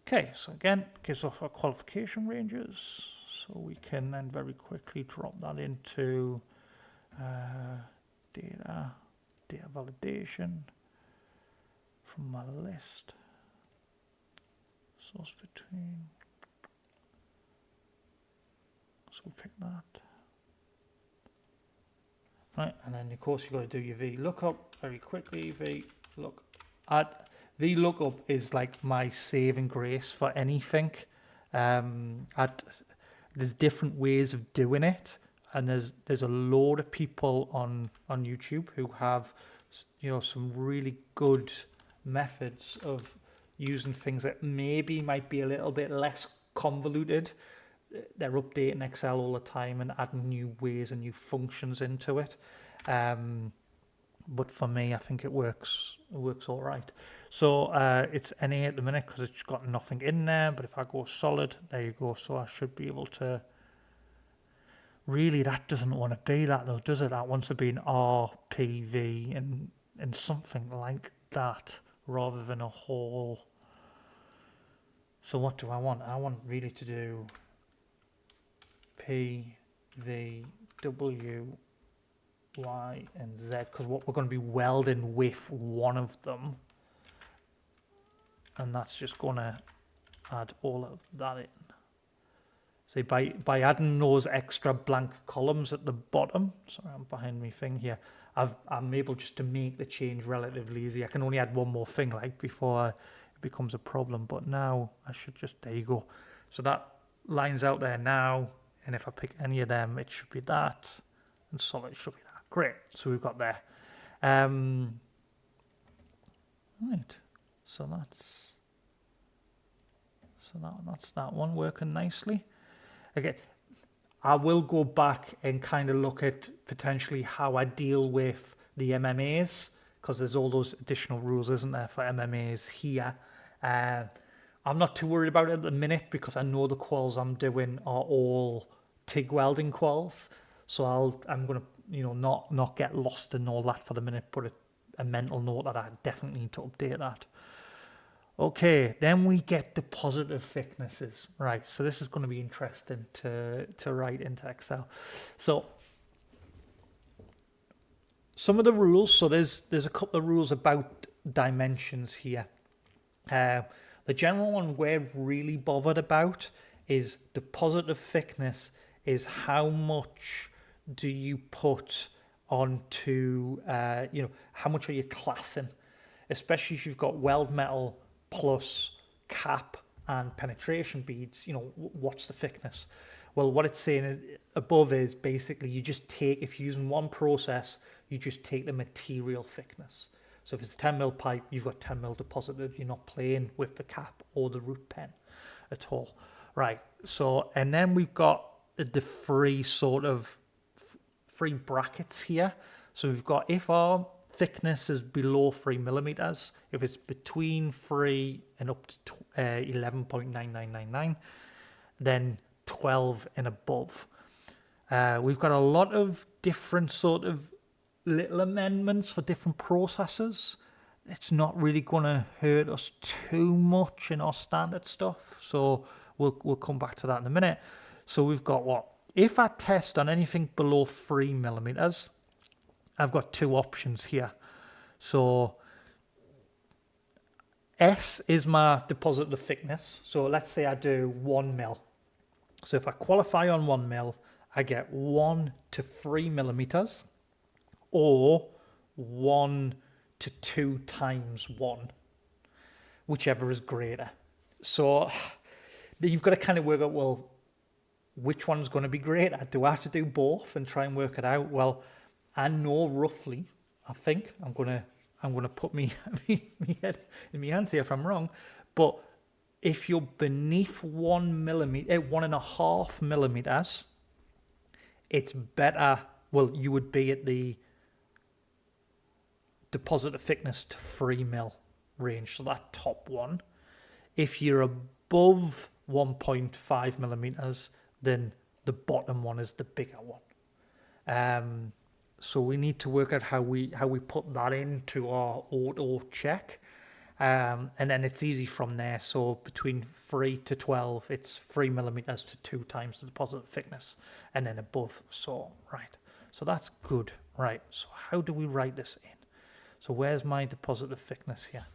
Speaker 1: Okay, so again, gives us our qualification ranges. So we can then very quickly drop that into data validation from my list. Source between. So we pick that. Right, and then of course you've got to do your VLOOKUP very quickly. VLOOKUP is like my saving grace for anything. There's different ways of doing it, and there's a load of people on YouTube who have some really good methods of using things that maybe might be a little bit less convoluted. They're updating Excel all the time and adding new ways and new functions into it. But for me, I think it works all right. So it's NA at the minute because it's got nothing in there. But if I go solid, there you go. So I should be able to. Really, that doesn't want to be that though, does it? That wants to be an RPV and something like that rather than a whole. So what do I want? I want really to do P V, W, Y, and Z, because what we're going to be welding with one of them, and that's just going to add all of that in. See, by adding those extra blank columns at the bottom, sorry, I'm behind my thing here, I'm able just to make the change relatively easy. I can only add one more thing like before it becomes a problem, but now I should just, there you go. So that lines out there now, and if I pick any of them, it should be that, and solid should be that. Great, so we've got there. Right, so that's that one working nicely. Okay, I will go back and kind of look at potentially how I deal with the MMAs, because there's all those additional rules, isn't there, for MMAs here. I'm not too worried about it at the minute because I know the quals I'm doing are all TIG welding quals. So I'm going to, not get lost in all that for the minute, put a mental note that I definitely need to update that. Okay, then we get the positive thicknesses. Right, so this is going to be interesting to write into Excel. So some of the rules, so there's a couple of rules about dimensions here. The general one we're really bothered about is the positive thickness is how much do you put onto, how much are you classing, especially if you've got weld metal plus cap and penetration beads, what's the thickness? Well, what it's saying above is basically you just take, if you're using one process, you just take the material thickness. So if it's 10 mil pipe, you've got 10 mil deposited. You're not playing with the cap or the root pen at all. Right, so, and then we've got the three brackets here. So we've got, if our thickness is below 3 millimeters, if it's between 3 and up to 11.9999, then 12 and above. We've got a lot of different sort of little amendments for different processes. It's not really going to hurt us too much in our standard stuff, so we'll come back to that in a minute. So we've got what? If I test on anything below 3 millimeters, I've got two options here. So S is my deposit of thickness. So let's say I do 1 mil. So if I qualify on 1 mil, I get 1 to 3 millimeters or 1 to 2 times 1, whichever is greater. So you've got to kind of work out, well, which one's going to be greater? Do I have to do both and try and work it out? Well, I know roughly. I think I'm gonna put me head in my hands here if I'm wrong, but if you're beneath 1 millimeter, 1.5 millimeters, it's better. Well, you would be at the deposit of thickness to 3 mil range, so that top one. If you're above 1.5 millimeters, then the bottom one is the bigger one. So we need to work out how we put that into our auto check, and then it's easy from there. So between 3 to 12, it's 3 millimeters to 2 times the deposit thickness, and then above. So right, so that's good. Right, so how do we write this in? So where's my deposit of thickness here?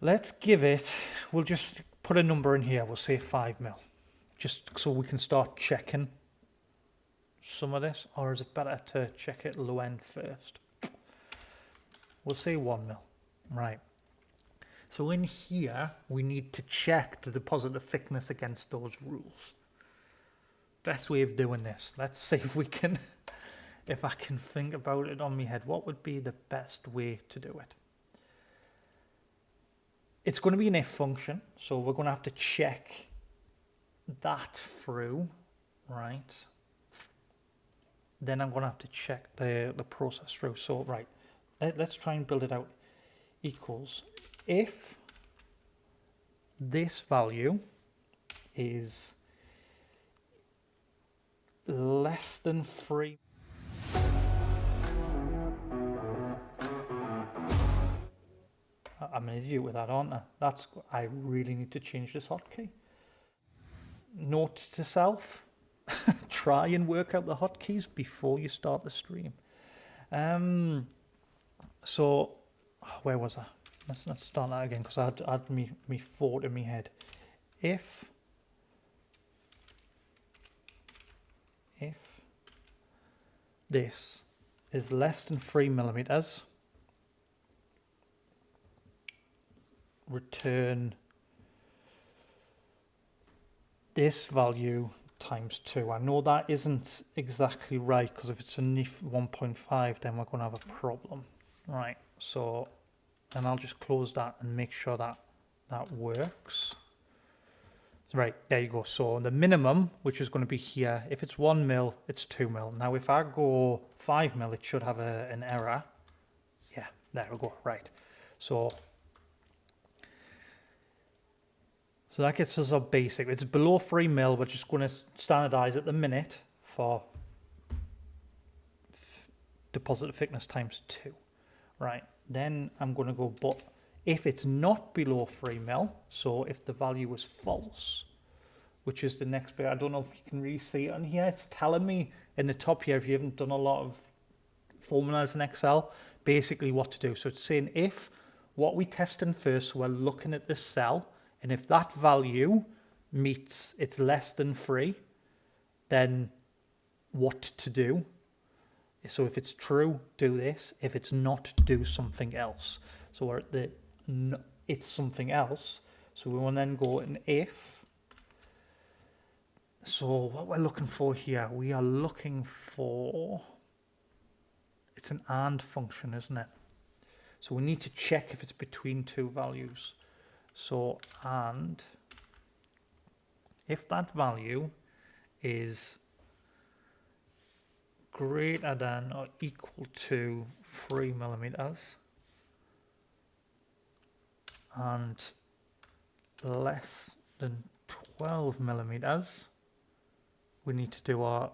Speaker 1: Let's give it. We'll just put a number in here. We'll say 5 mil, just so we can start checking some of this, or is it better to check it low end first? We'll say 1 mil. Right, so in here we need to check the deposit of thickness against those rules. Best way of doing this, let's see if we can, if I can think about it on my head, what would be the best way to do it? It's going to be an if function, so we're going to have to check that through, right? Then I'm going to have to check the process through. So, right, let's try and build it out. Equals, if this value is less than 3. I'm an idiot with that, aren't I? I really need to change this hotkey. Note to self. Try and work out the hotkeys before you start the stream. So, where was I? Let's not start that again because I had me thought in my head. If this is less than 3mm, return this value times 2. I know that isn't exactly right because if it's a NIF 1.5 then we're going to have a problem. Right, so, and I'll just close that and make sure that that works. Right, there you go. So the minimum, which is going to be here, if it's 1mm, it's 2mm. Now if I go 5mm, it should have an error. Yeah, there we go, right. So that gets us our basic. It's below 3mm, we're just going to standardize at the minute for deposit thickness times 2. Right, then I'm going to go, but if it's not below 3mm, so if the value is false, which is the next bit, I don't know if you can really see it on here, it's telling me in the top here, if you haven't done a lot of formulas in Excel, basically what to do. So it's saying if what we testing first, so we're looking at this cell, and if that value meets, it's less than 3, then what to do. So if it's true, do this. If it's not, do something else. So we're at the it's something else. So we will then go an if. So what we're looking for here, we are looking for, it's an AND function, isn't it? So we need to check if it's between two values. So and if that value is greater than or equal to 3mm and less than 12mm, we need to do our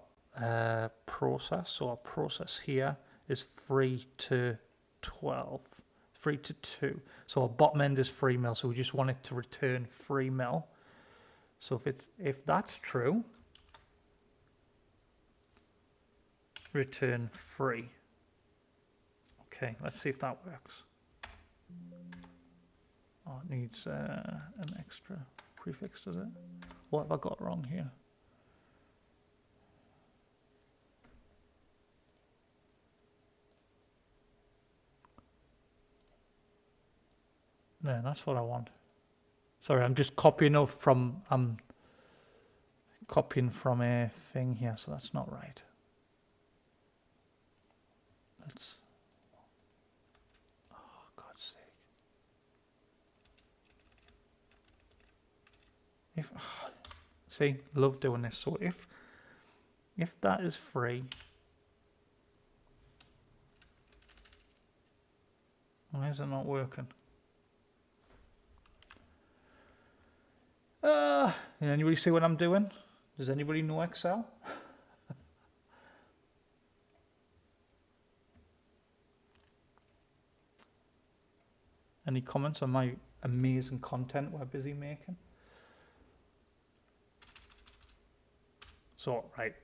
Speaker 1: process. So our process here is 3 to 12, 3 to 2. So our bottom end is 3mm, so we just want it to return 3mm. So if that's true, return 3. Okay, let's see if that works. Oh, it needs an extra prefix, does it? What have I got wrong here? No, that's what I want. Sorry, I'm just copying off from, I'm copying from a thing here, so that's not right. Let's, oh, God's sake. If, see, love doing this. So if that is free, why is it not working? Anybody see what I'm doing? Does anybody know Excel? Any comments on my amazing content we're busy making? So, right,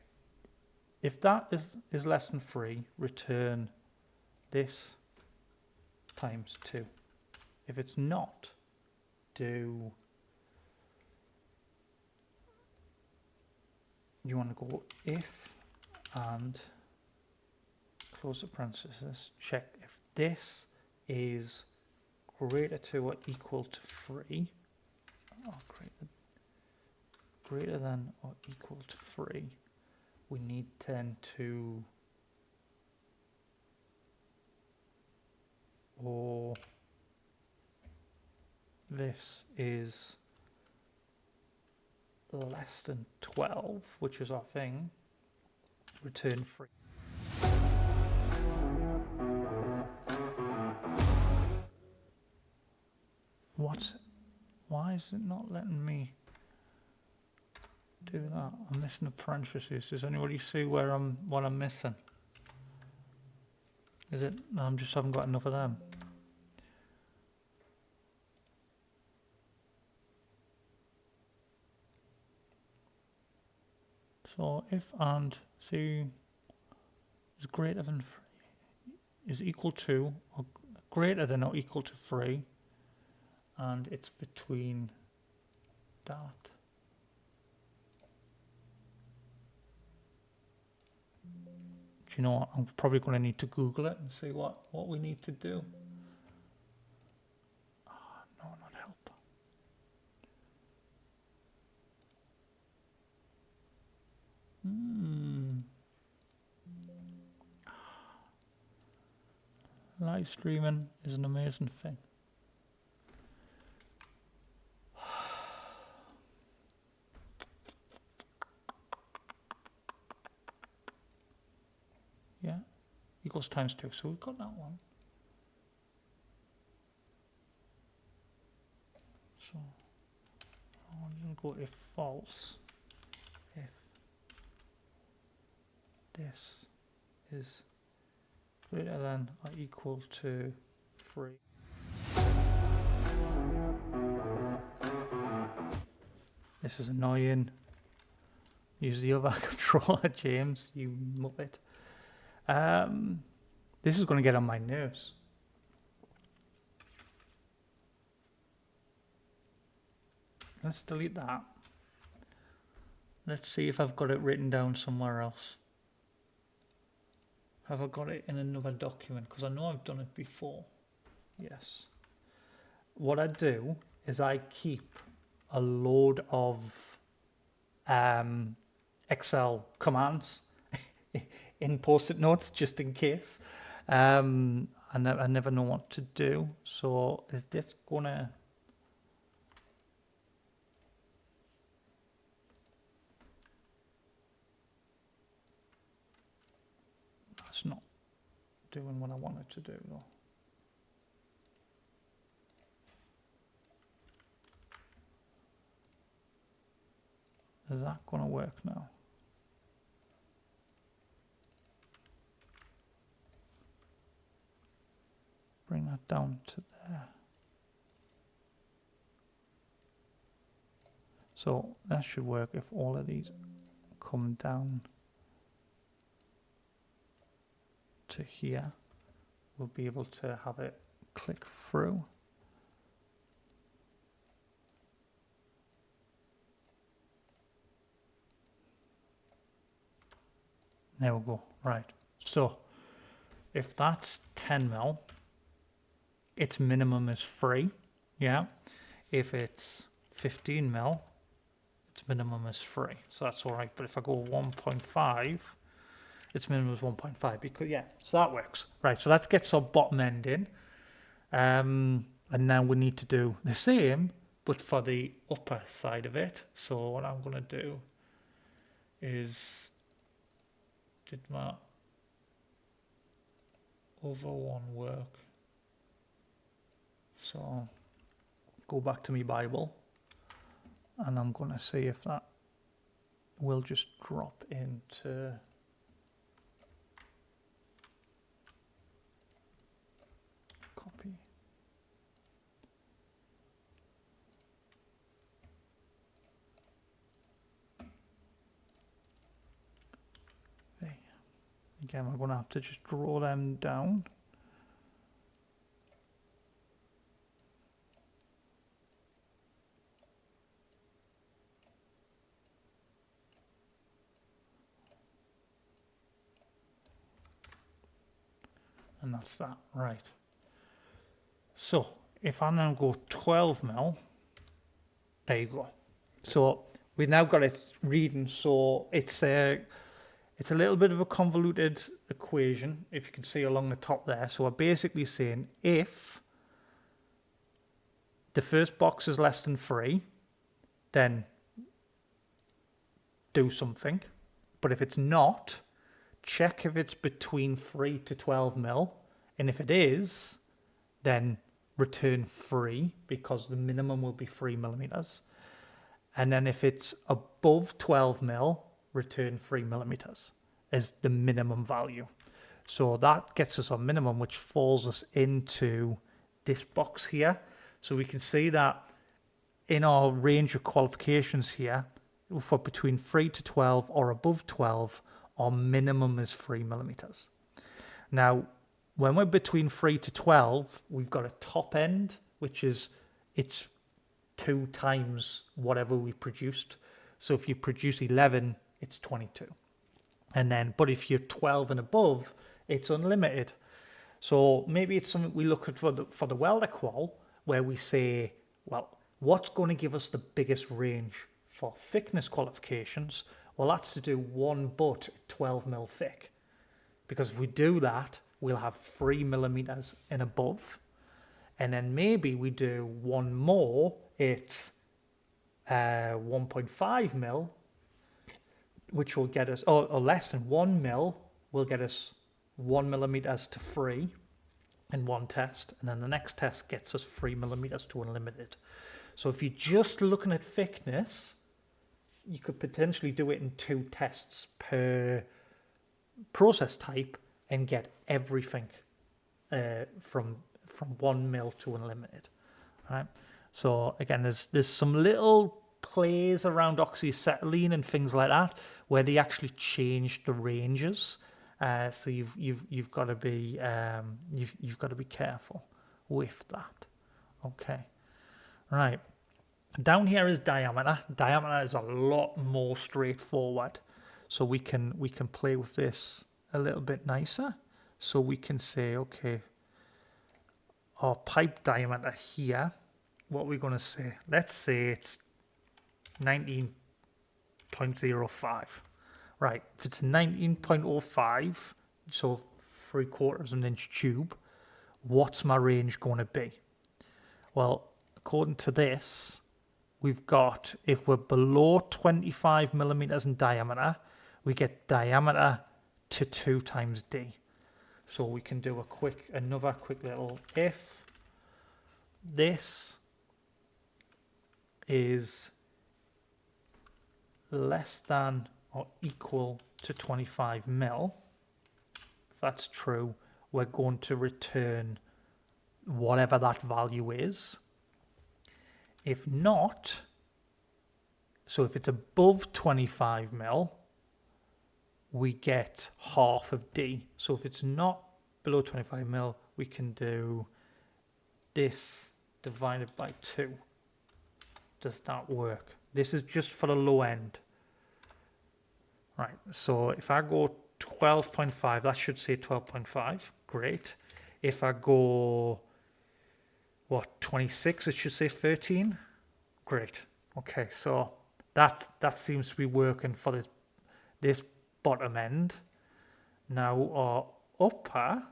Speaker 1: if that is less than 3, return this times 2. If it's not, do, you want to go if and close the parentheses, check if this is greater to or equal to 3, or greater than or equal to 3, we need then to, or this is less than 12, which is our thing, return 3. What? Why is it not letting me do that? I'm missing the parentheses. Does anybody see where what I'm missing? Is it? No, I just haven't got enough of them. So if and c is greater than 3, is equal to or greater than or equal to 3, and it's between that. Do you know what? I'm probably going to need to Google it and see what we need to do. No, not help. Live streaming is an amazing thing. Yeah, equals times 2. So we've got that one. So I'm going to go if false, if this is greater than or equal to 3. This is annoying. Use the other controller, James, you muppet. This is going to get on my nerves. Let's delete that. Let's see if I've got it written down somewhere else. Have I got it in another document? Because I know I've done it before. Yes. What I do is I keep a load of Excel commands in post-it notes just in case. I never know what to do. So is this gonna... That's not doing what I want it to do though. Is that gonna work now? Bring that down to there. So that should work if all of these come down to here. We'll be able to have it click through. There we go. Right. So if that's 10 mil, its minimum is 3. Yeah. If it's 15 mil, its minimum is 3. So that's all right. But if I go 1.5, its minimum is 1.5 because, yeah, so that works. Right, so that gets our bottom end in. And now we need to do the same, but for the upper side of it. So what I'm going to do is, did my other one work? So go back to my Bible, and I'm going to see if that will just drop into... copy. Okay. Again, we're going to have to just draw them down. And that's that, right. So if I now go 12 mil, there you go. So we've now got it reading. So it's a little bit of a convoluted equation, if you can see along the top there. So we're basically saying if the first box is less than 3, then do something. But if it's not, check if it's between 3 to 12 mil. And if it is, then return 3 because the minimum will be 3 millimeters. And then if it's above 12 mil, return 3 millimeters as the minimum value. So that gets us our minimum, which falls us into this box here. So we can see that in our range of qualifications here, for between 3 to 12 or above 12, our minimum is 3 millimeters. Now, when we're between 3 to 12, we've got a top end, which is, it's 2 times whatever we produced. So if you produce 11, it's 22. And then, but if you're 12 and above, it's unlimited. So maybe it's something we look at for the welder qual, where we say, well, what's going to give us the biggest range for thickness qualifications? Well, that's to do 1 butt 12 mil thick. Because if we do that, we'll have 3 millimeters and above. And then maybe we do 1 more at 1.5 mil, which will get us, or less than 1 mil, will get us 1 millimeters to 3 in one test. And then the next test gets us 3 millimeters to unlimited. So if you're just looking at thickness, you could potentially do it in 2 tests per process type and get everything from 1 mil to unlimited. Right. So again, there's some little plays around oxyacetylene and things like that where they actually change the ranges. So you've got to be you've got to be careful with that. Okay. Right. Down here is diameter. Diameter is a lot more straightforward. So we can play with this a little bit nicer. So we can say, okay, our pipe diameter here, what we're going to say, let's say it's 19.05. Right, if it's 19.05, so 3/4 inch tube, what's my range going to be? Well, according to this, we've got, if we're below 25 millimeters in diameter, we get diameter to 2 times D. So we can do another quick little, if this is less than or equal to 25 mil, if that's true, we're going to return whatever that value is. If not, so if it's above 25 mil, we get half of D. So if it's not below 25 mil, we can do this divided by 2. Does that work? This is just for the low end. Right, so if I go 12.5, that should say 12.5. Great. If I go, 26, it should say 13. Great. Okay, so that seems to be working for this bottom end. Now our upper,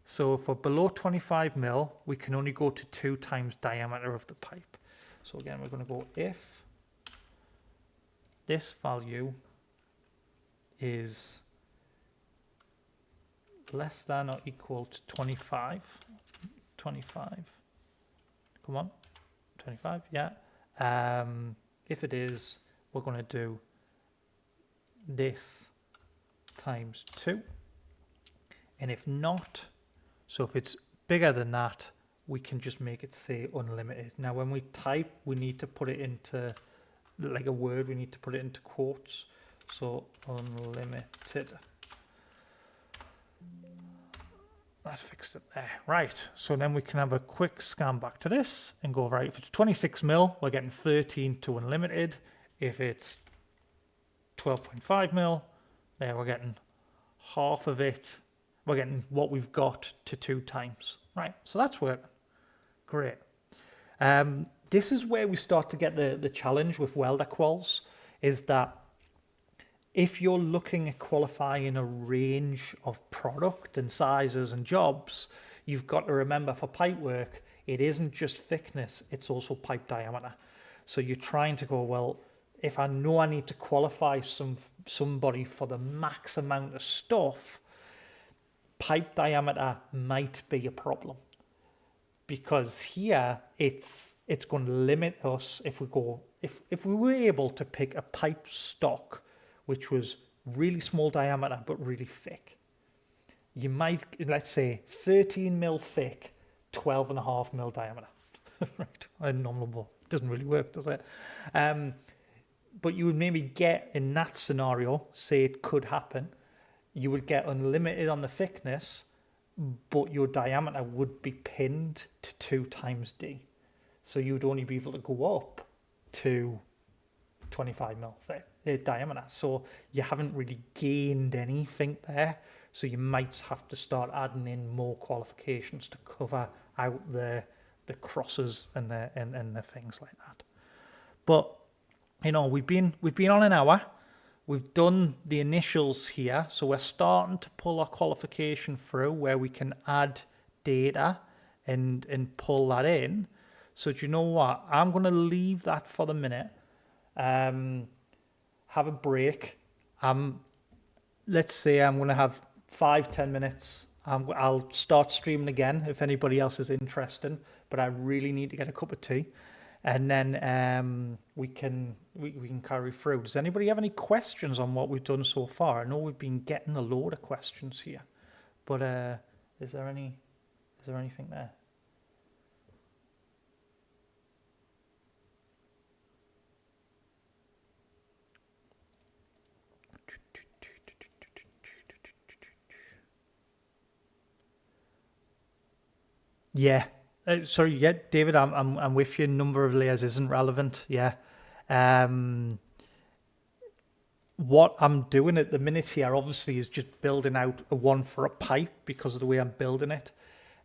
Speaker 1: so if we're below 25 mil, we can only go to 2 times diameter of the pipe. So again, we're going to go if this value is less than or equal to 25, come on, 25, yeah. If it is, we're going to do this times 2. And if not, so if it's bigger than that, we can just make it say unlimited. Now when we type, we need to put it into, like a word, we need to put it into quotes. So unlimited. That's fixed it there. Right, so then we can have a quick scan back to this and go, right, if it's 26 mil, we're getting 13 to unlimited. If it's 12.5 mil, there we're getting half of it. We're getting what we've got to 2 times. Right, so that's working. Great. This is where we start to get the challenge with welder quals, is that if you're looking at qualifying a range of product and sizes and jobs, you've got to remember for pipe work, it isn't just thickness, it's also pipe diameter. So you're trying to go, well, if I know I need to qualify somebody for the max amount of stuff, pipe diameter might be a problem. Because here it's going to limit us if we were able to pick a pipe stock which was really small diameter but really thick. You might, let's say, 13 mil thick, 12.5 mil diameter. Right, a normal ball. Doesn't really work, does it? but you would maybe get, in that scenario, say it could happen, you would get unlimited on the thickness, but your diameter would be pinned to 2 times D. So you would only be able to go up to 25 mil diameter. So you haven't really gained anything there. So you might have to start adding in more qualifications to cover out the crosses and the things like that. But you know, we've been on an hour. We've done the initials here, so we're starting to pull our qualification through where we can add data and pull that in. So do you know what? I'm going to leave that for the minute. Have a break. Let's say I'm going to have 5-10 minutes. I'll start streaming again if anybody else is interested, but I really need to get a cup of tea. And then we can carry through. Does anybody have any questions on what we've done so far? I know we've been getting a load of questions here, but is there anything there? Yeah. Sorry, yeah, David, I'm with you. Number of layers isn't relevant. Yeah. What I'm doing at the minute here, obviously, is just building out a one for a pipe because of the way I'm building it.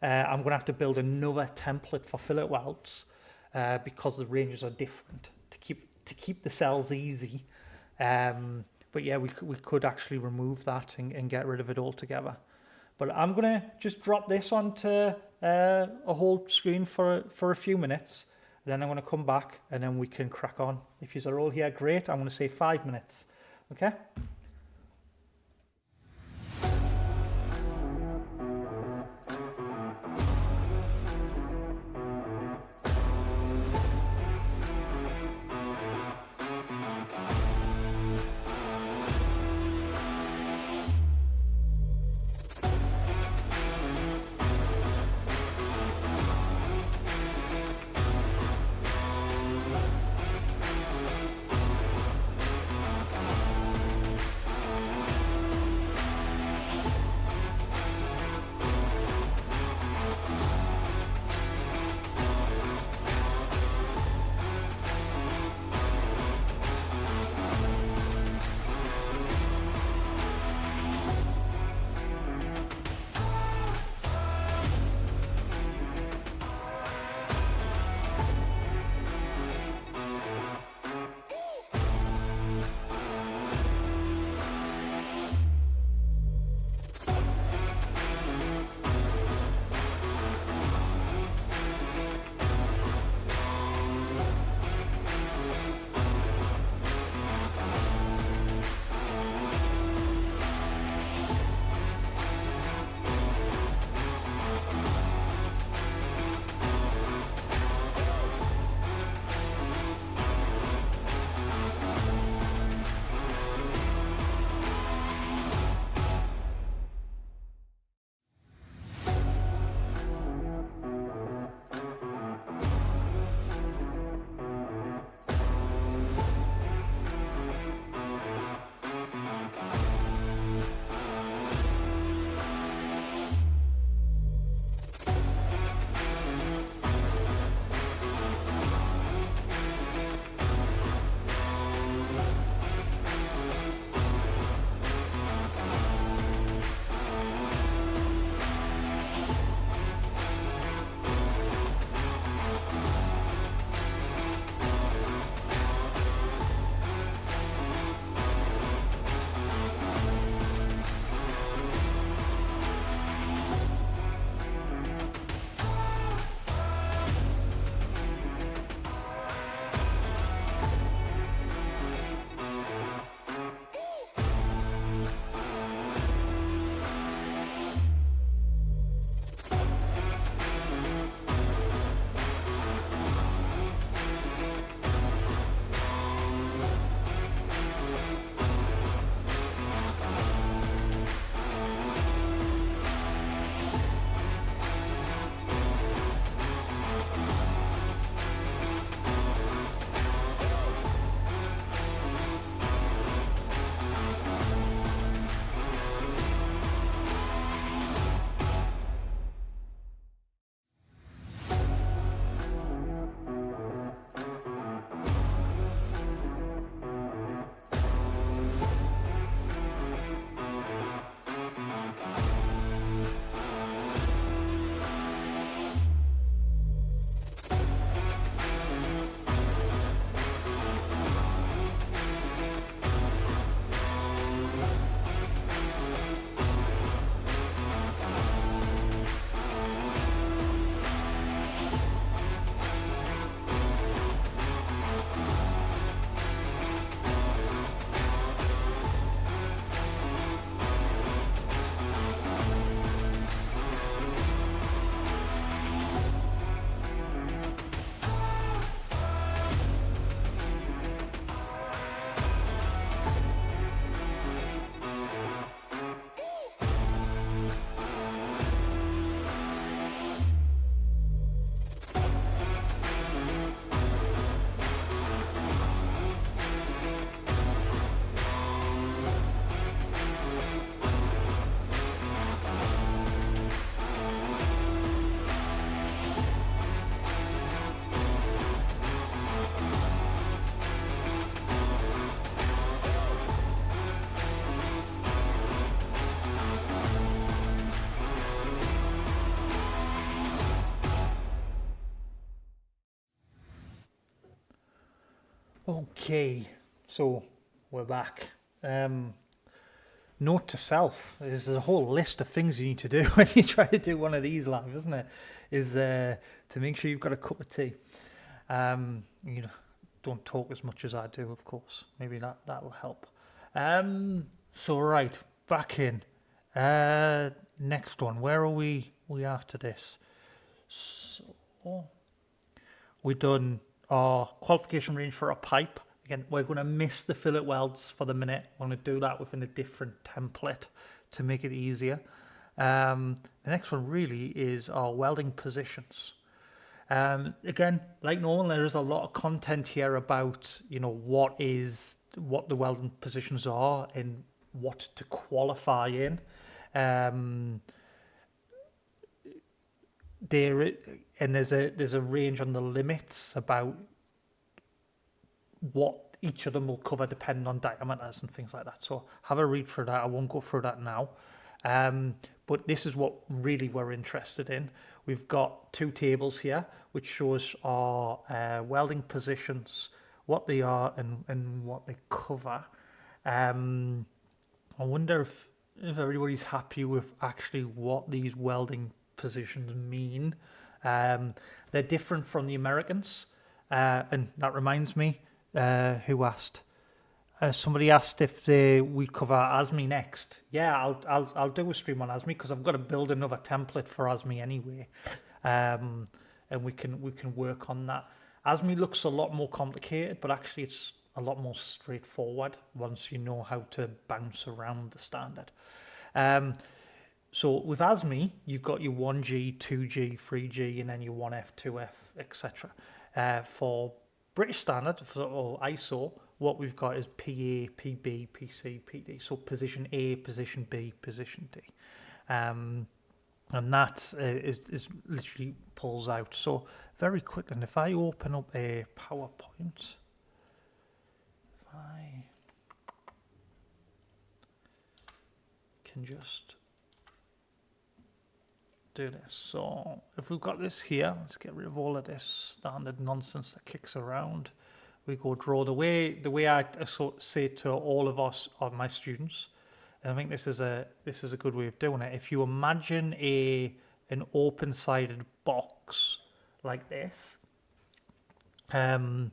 Speaker 1: I'm going to have to build another template for fillet welds because the ranges are different to keep the cells easy. But yeah, we could actually remove that and get rid of it altogether. But I'm going to just drop this onto a whole screen for a few minutes. Then I'm going to come back and then we can crack on. If you're all here, great. I'm going to say 5 minutes. Okay? Okay, so we're back. Note to self: there's a whole list of things you need to do when you try to do one of these live, isn't it? Is to make sure you've got a cup of tea. You know, don't talk as much as I do, of course. Maybe that will help. So right, back in. Next one. Where are we after this? So we've done our qualification range for a pipe. Again, we're going to miss the fillet welds for the minute. We're going to do that within a different template to make it easier. The next one really is our welding positions. Again, like normal, there is a lot of content here about, you know, what the welding positions are and what to qualify in. There's a range on the limits about what each of them will cover depending on diameters and things like that. So have a read through that. I won't go through that now. But this is what really we're interested in. We've got two tables here, which shows our welding positions, what they are and what they cover. I wonder if everybody's happy with actually what these welding positions mean. They're different from the Americans. And that reminds me, who asked? Somebody asked if we cover ASME next. Yeah, I'll do a stream on ASME because I've got to build another template for ASME anyway, and we can work on that. ASME looks a lot more complicated, but actually it's a lot more straightforward once you know how to bounce around the standard. So with ASME, you've got your 1G, 2G, 3G, and then your 1F, 2F, etc. For British standard or ISO, what we've got is PA, PB, PC, PD. So position A, position B, position D. And that is literally pulls out. So very quickly, and if I open up a PowerPoint, if I can just do this. So if we've got this here, let's get rid of all of this standard nonsense that kicks around. We go draw the way I say to all of my students, and I think this is a good way of doing it. If you imagine an open-sided box like this, and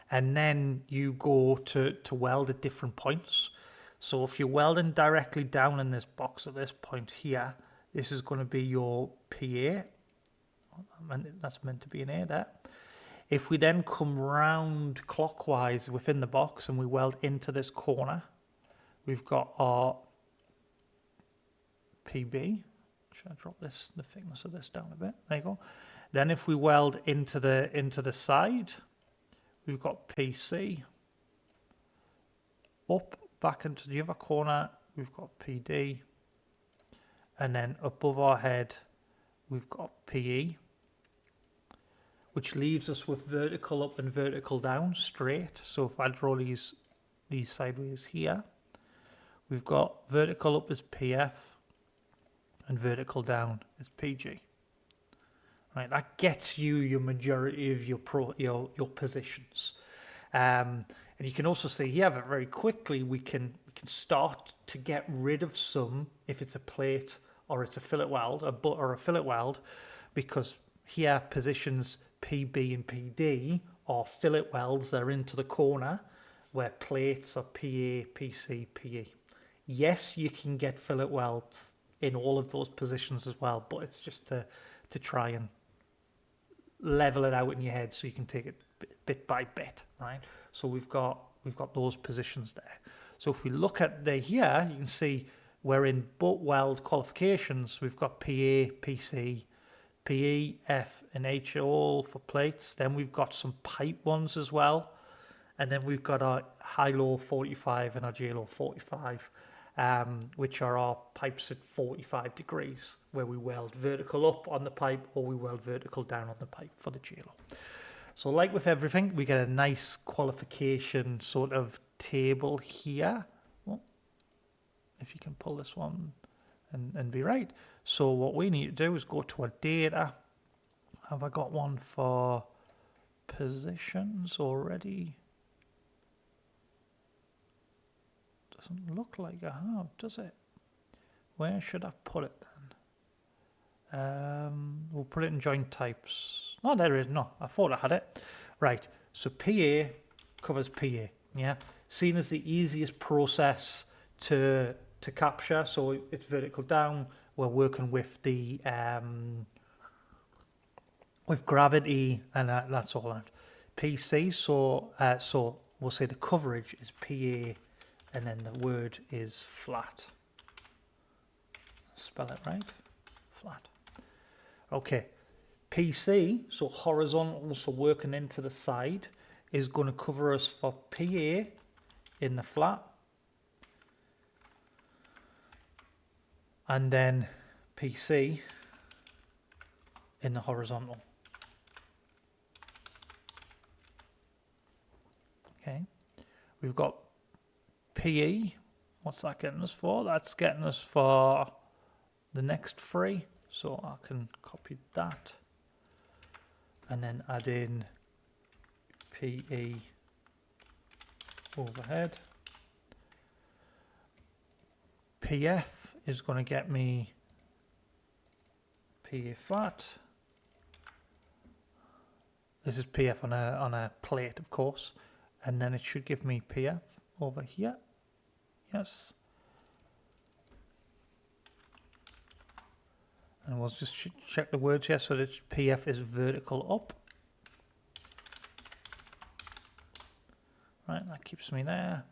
Speaker 1: then you go to weld at different points. So if you're welding directly down in this box at this point here, this is going to be your PA. That's meant to be an A there. If we then come round clockwise within the box and we weld into this corner, we've got our PB. Should I drop the thickness of this down a bit? There you go. Then if we weld into the side, we've got PC. Up, back into the other corner, we've got PD. And then above our head, we've got PE, which leaves us with vertical up and vertical down straight. So if I draw these sideways here, we've got vertical up as PF and vertical down as PG. Right, that gets you your majority of your positions. And you can also see here that very quickly we can start to get rid of some if it's a plate or it's a fillet weld, or a fillet weld, because here positions PB and PD are fillet welds. They're into the corner where plates are PA, PC, PE. Yes, you can get fillet welds in all of those positions as well, but it's just to try and level it out in your head so you can take it bit by bit, right? So we've got those positions there. So if we look at here, you can see we're in butt weld qualifications. We've got PA, PC, PE, F, and H all for plates. Then we've got some pipe ones as well. And then we've got our high-low 45 and our J-low 45, which are our pipes at 45 degrees, where we weld vertical up on the pipe or we weld vertical down on the pipe for the J-low. So like with everything, we get a nice qualification sort of table here. Well, if you can pull this one and be right. So what we need to do is go to our data. Have I got one for positions already? Doesn't look like I have, does it? Where should I put it then? We'll put it in joint types. Oh, there it is. No, I thought I had it. Right, so PA covers PA, yeah? Seen as the easiest process to capture, so it's vertical down. We're working with the with gravity, and that's all that. PC, so we'll say the coverage is PA, and then the word is flat. Spell it right, flat. Okay, PC, so horizontal, so working into the side, is going to cover us for PA in the flat, and then PC in the horizontal. Okay, we've got PE. What's that getting us for? That's getting us for the next three. So I can copy that and then add in PE overhead. PF is going to get me PA flat. This is PF on a plate, of course, and then it should give me PF over here. Yes. And we'll just check the words here. So that PF is vertical up. Right, that keeps me there.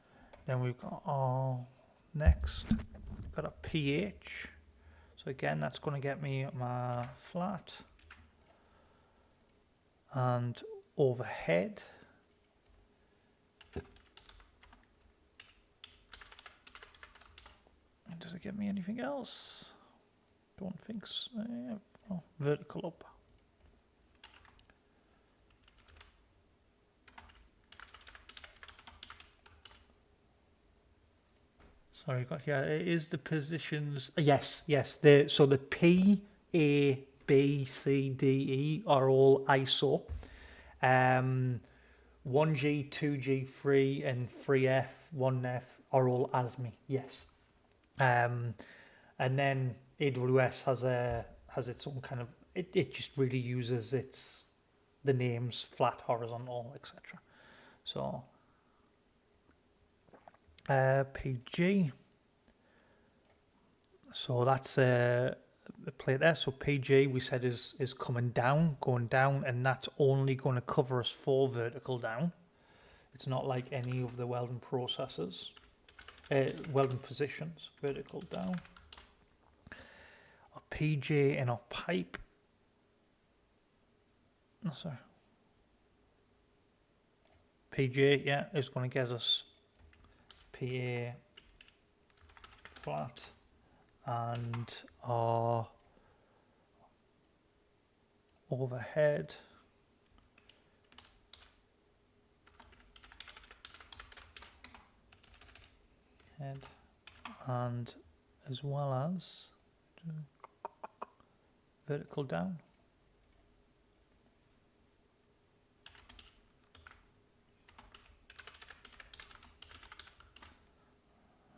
Speaker 1: Then we've got our next, we've got a PH. So again, that's going to get me my flat. And overhead. Does it get me anything else? Don't think so. Oh, vertical up. Sorry, got here. It is the positions. Yes. So the P, A, B, C, D, E are all ISO. 1G, 2G, 3, and 3F, 1F are all ASME. Yes. And then AWS has its own kind of, it just really uses the names flat, horizontal, etc. So PG, so that's a plate there. So PG we said is going down, and that's only going to cover us for vertical down. It's not like any of the welding processes, welding positions, vertical down. PJ in our pipe. No, sorry. PJ, yeah, is going to get us PA flat, and our overhead head, and as well as vertical down.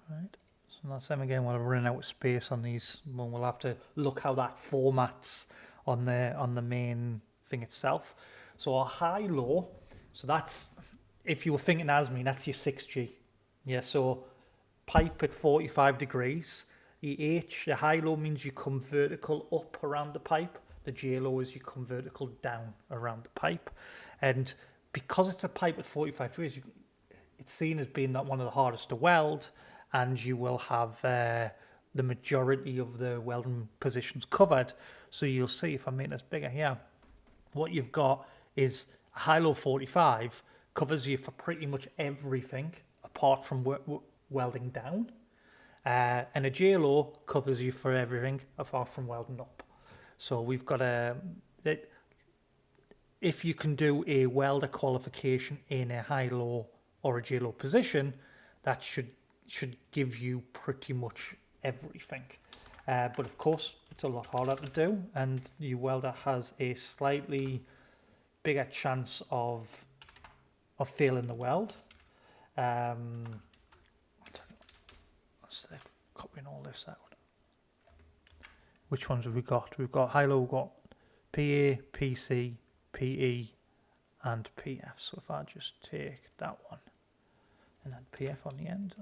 Speaker 1: Right, so that's them again. We'll run out of space on these. We'll have to look how that formats on the main thing itself. So our high-low, so that's, if you were thinking ASME, that's your 6G. Yeah, so pipe at 45 degrees. The high-low means you come vertical up around the pipe. The J-low is you come vertical down around the pipe. And because it's a pipe at 45 degrees, it's seen as being one of the hardest to weld, and you will have the majority of the welding positions covered. So you'll see, if I make this bigger here, what you've got is a high-low 45 covers you for pretty much everything apart from welding down. And a J-low covers you for everything apart from welding up. So we've got if you can do a welder qualification in a high-low or a J-low position, that should give you pretty much everything. But of course, it's a lot harder to do, and your welder has a slightly bigger chance of failing the weld. all this out. Which ones have we got? We've got high-low, we've got PA, PC, PE, and PF. So if I just take that one and add PF on the end.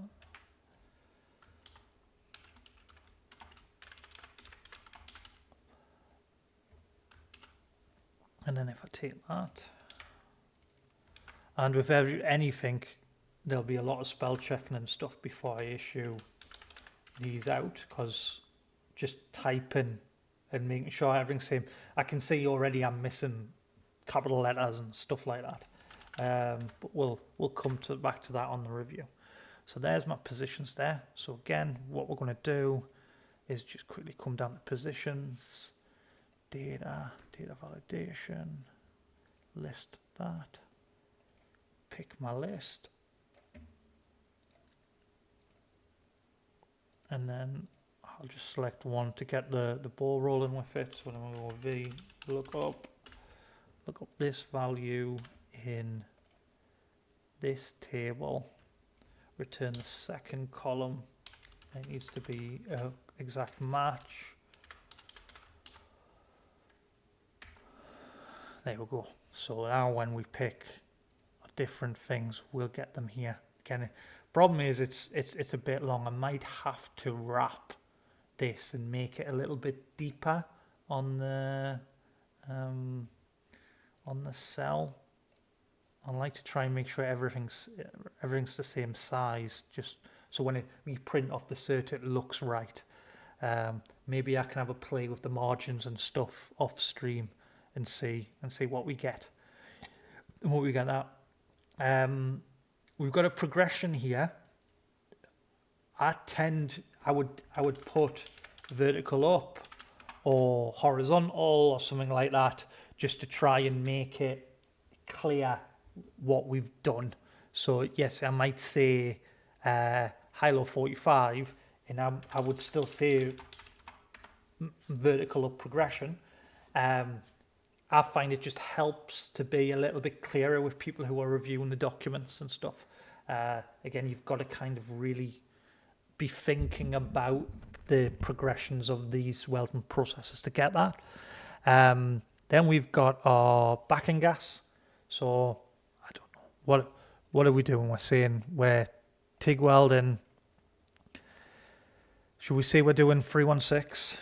Speaker 1: And then if I take that, and with anything, there'll be a lot of spell checking and stuff before I issue these out, because just typing and making sure everything's same. I can see already I'm missing capital letters and stuff like that. But we'll come back to that on the review. So there's my positions there. So again, what we're going to do is just quickly come down to positions, data validation, list that, pick my list, and then I'll just select one to get the ball rolling with it. So then we'll go V, look up this value in this table, return the second column. It needs to be an exact match. There we go. So now when we pick different things, we'll get them here. Again, problem is it's a bit long. I might have to wrap this and make it a little bit deeper on the cell. I like to try and make sure everything's the same size, just so when we print off the cert it looks right. Maybe I can have a play with the margins and stuff off stream and see what we get. And what we get out. We've got a progression here. I would put vertical up or horizontal or something like that, just to try and make it clear what we've done. So yes, I might say high-low 45, and I would still say vertical up progression. I find it just helps to be a little bit clearer with people who are reviewing the documents and stuff. Again, you've got to kind of really be thinking about the progressions of these welding processes to get that. Then we've got our backing gas. So I don't know what are we doing? We're saying we're TIG welding. Should we say we're doing 316?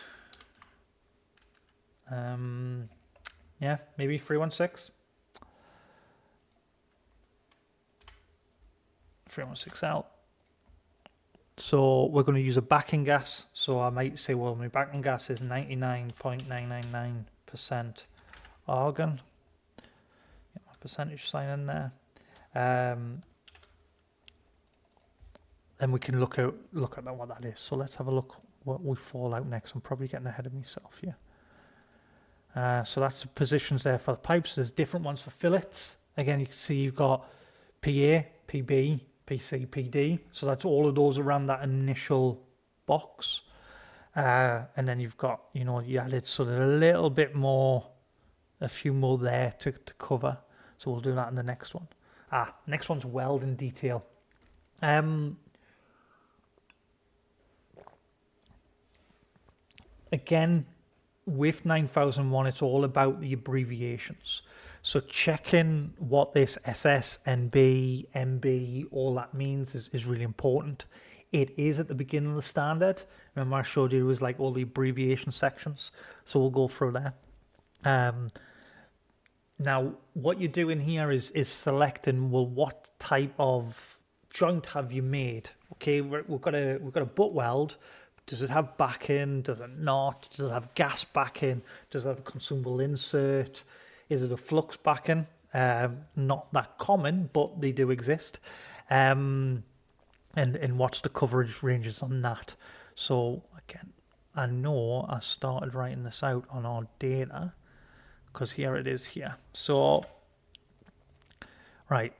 Speaker 1: Yeah, maybe 316. 316L. So we're going to use a backing gas. So I might say, well, my backing gas is 99.999% argon. Get my percentage sign in there. Then we can look at what that is. So let's have a look what we fall out next. I'm probably getting ahead of myself here. So that's the positions there for the pipes. There's different ones for fillets. Again, you can see you've got PA, PB, PC, PD. So that's all of those around that initial box. And then you've got, you added sort of a little bit more, a few more there to cover. So we'll do that in the next one. Next one's weld and detail. Again, with 9001, it's all about the abbreviations. So checking what this SS, NB, MB, all that means is really important. It is at the beginning of the standard. Remember I showed you it was like all the abbreviation sections. So we'll go through that. Now, what you're doing here is selecting, well, what type of joint have you made? Okay, we've got a butt weld. Does it have backing? Does it not? Does it have gas backing? Does it have a consumable insert? Is it a flux backing? Not that common, but they do exist. And what's the coverage ranges on that? So again, I know I started writing this out on our data because here it is here. So, right.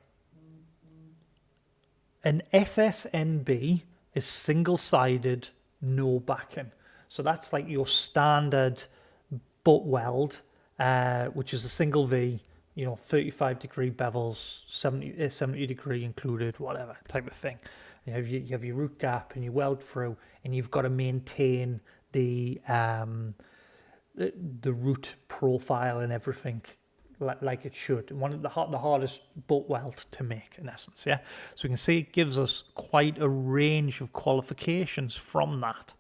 Speaker 1: An SSNB is single-sided, no backing. So that's like your standard butt weld, which is a single V, 35 degree bevels, 70 degree included, whatever type of thing. You have your root gap and you weld through, and you've got to maintain the root profile and everything like it should. One of the hardest butt weld to make, in essence. Yeah, so you can see it gives us quite a range of qualifications from that.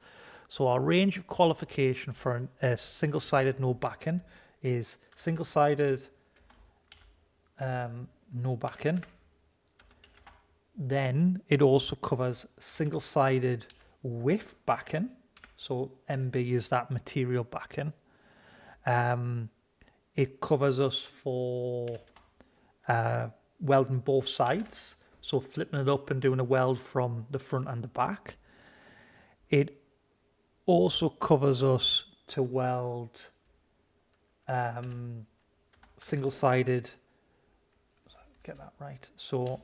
Speaker 1: So our range of qualification for a single-sided no backing is single-sided no backing. Then it also covers single-sided with backing. So MB is that material backing. It covers us for welding both sides. So flipping it up and doing a weld from the front and the back. It also covers us to weld single-sided, get that right, so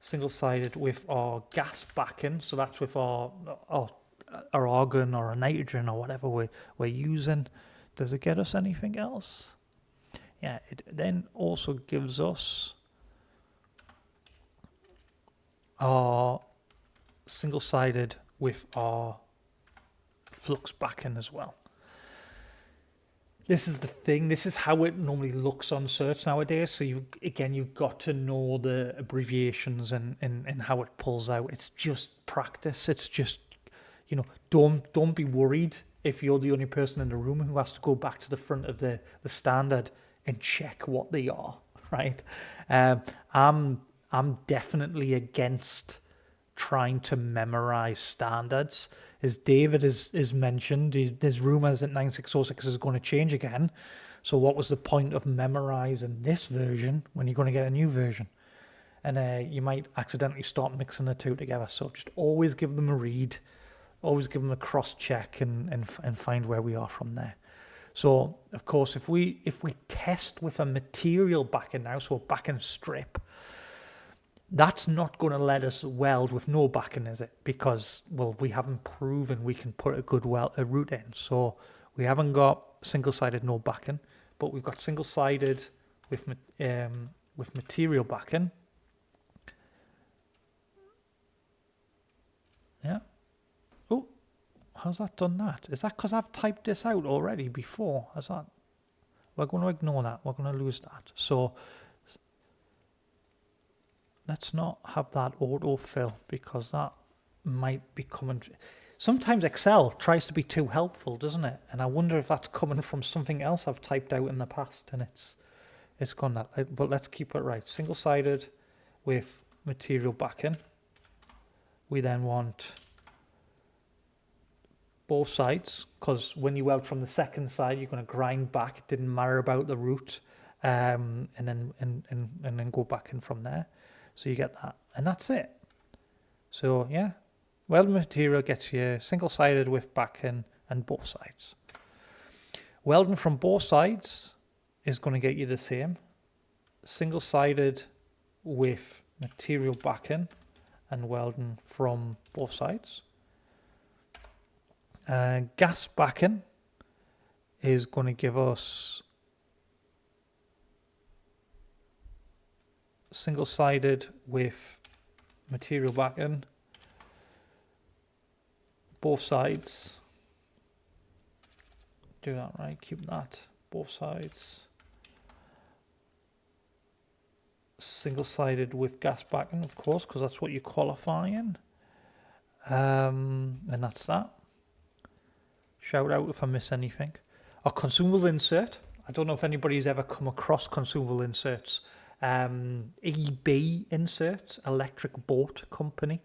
Speaker 1: single-sided with our gas backing, so that's with our argon or a nitrogen or whatever we're using. Does it get us anything else? Yeah, it then also gives us our single-sided with our flux backing as well. This is the thing. This is how it normally looks on certs nowadays. So you've got to know the abbreviations and how it pulls out. It's just practice. It's just, don't be worried if you're the only person in the room who has to go back to the front of the standard and check what they are, right? I'm definitely against trying to memorize standards. As David has mentioned, there's rumours that 9606 is going to change again. So what was the point of memorising this version when you're going to get a new version? And you might accidentally start mixing the two together. So just always give them a read, always give them a cross-check and find where we are from there. So, of course, if we test with a material backing now, so a backing strip, that's not going to let us weld with no backing, is it? Because, well, we haven't proven we can put a good root in. So we haven't got single-sided no backing, but we've got single-sided with material backing. Yeah. Oh, how's that done that? Is that because I've typed this out already before? We're going to ignore that. We're going to lose that. So let's not have that autofill because that might be coming. Sometimes Excel tries to be too helpful, doesn't it? And I wonder if that's coming from something else I've typed out in the past and it's gone that. But let's keep it right. Single-sided with material backing. We then want both sides, because when you weld from the second side, you're going to grind back. It didn't matter about the root, and then go back in from there. So you get that, and that's it. So yeah, welding material gets you single-sided with backing and both sides. Welding from both sides is going to get you the same. Single-sided with material backing and welding from both sides. Gas backing is going to give us single-sided with material backing, both sides. Do that right, keep that, both sides. Single-sided with gas backing, of course, because that's what you're qualifying. And that's that. Shout out if I miss anything. Or consumable insert. I don't know if anybody's ever come across consumable inserts. EB Inserts, Electric Boat Company.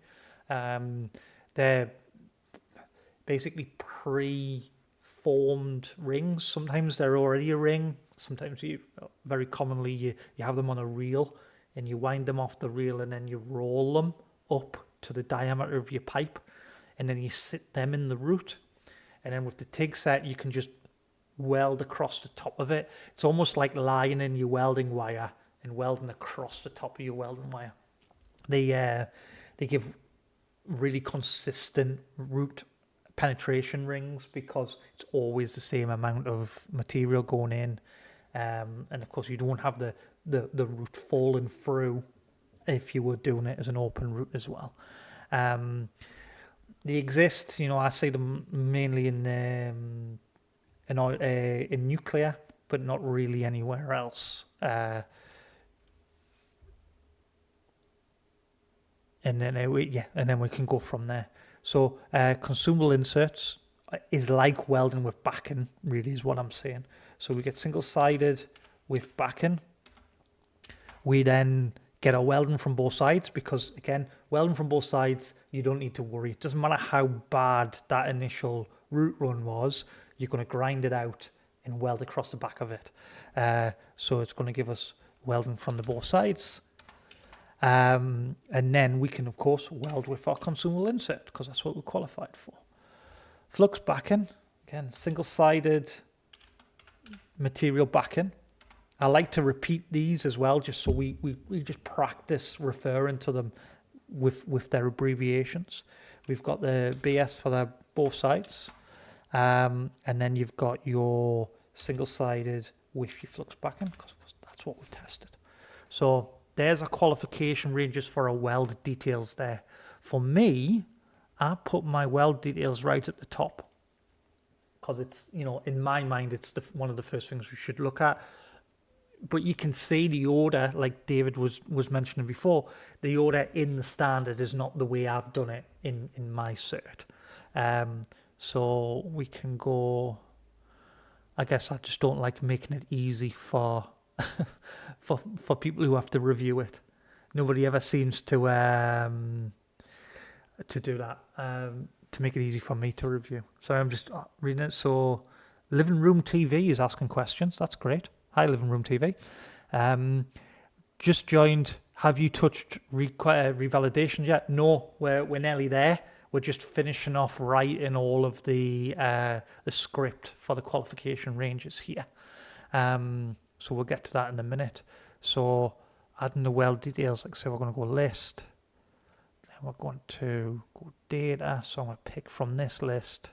Speaker 1: They're basically pre-formed rings. Sometimes they're already a ring. Sometimes very commonly you have them on a reel and you wind them off the reel and then you roll them up to the diameter of your pipe and then you sit them in the root. And then with the TIG set, you can just weld across the top of it. It's almost like lining your welding wire and welding across the top of your welding wire. They give really consistent root penetration rings because it's always the same amount of material going in. And of course, you don't have the root falling through if you were doing it as an open root as well. They exist, I see them mainly in nuclear, but not really anywhere else. And then we can go from there. So consumable inserts is like welding with backing, really, is what I'm saying. So we get single-sided with backing. We then get our welding from both sides, because again, welding from both sides, you don't need to worry. It doesn't matter how bad that initial root run was, you're going to grind it out and weld across the back of it. So it's going to give us welding from the both sides. And then we can, of course, weld with our consumable insert, because that's what we're qualified for. Flux backing, again, single-sided material backing. I like to repeat these as well, just so we just practice referring to them with their abbreviations. We've got the BS for both sides, and then you've got your single-sided with your flux backing, because that's what we've tested. So there's our qualification ranges for our weld details there. For me, I put my weld details right at the top, because it's, in my mind, it's one of the first things we should look at. But you can see the order, like David was mentioning before, the order in the standard is not the way I've done it in my cert. So we can go, I guess I just don't like making it easy for for people who have to review it. Nobody ever seems to do that, to make it easy for me to review. So I'm just reading it. So Living Room TV is asking questions. That's great. Hi, Living Room TV. Just joined. Have you touched revalidation yet? No, we're nearly there. We're just finishing off writing all of the script for the qualification ranges here. So we'll get to that in a minute. So adding the weld details, like I say, we're going to go list. Then we're going to go data. So I'm going to pick from this list.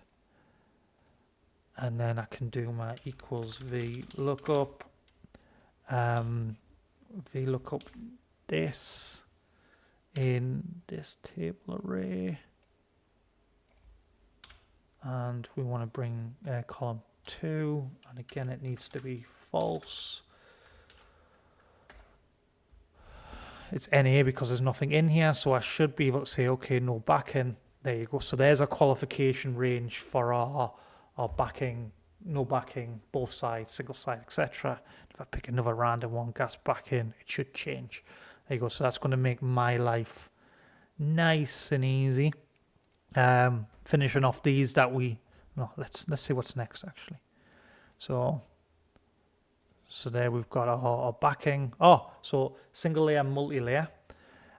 Speaker 1: And then I can do my equals V lookup. V lookup this in this table array. And we want to bring column 2. And again, it needs to be false. It's NA because there's nothing in here. So I should be able to say, okay, no backing. There you go. So there's a qualification range for our backing, no backing, both sides, single side, etc. If I pick another random one, gas backing, it should change. There you go. So that's going to make my life nice and easy. Finishing off these that let's see what's next actually. So there we've got our backing. So single layer, multi-layer.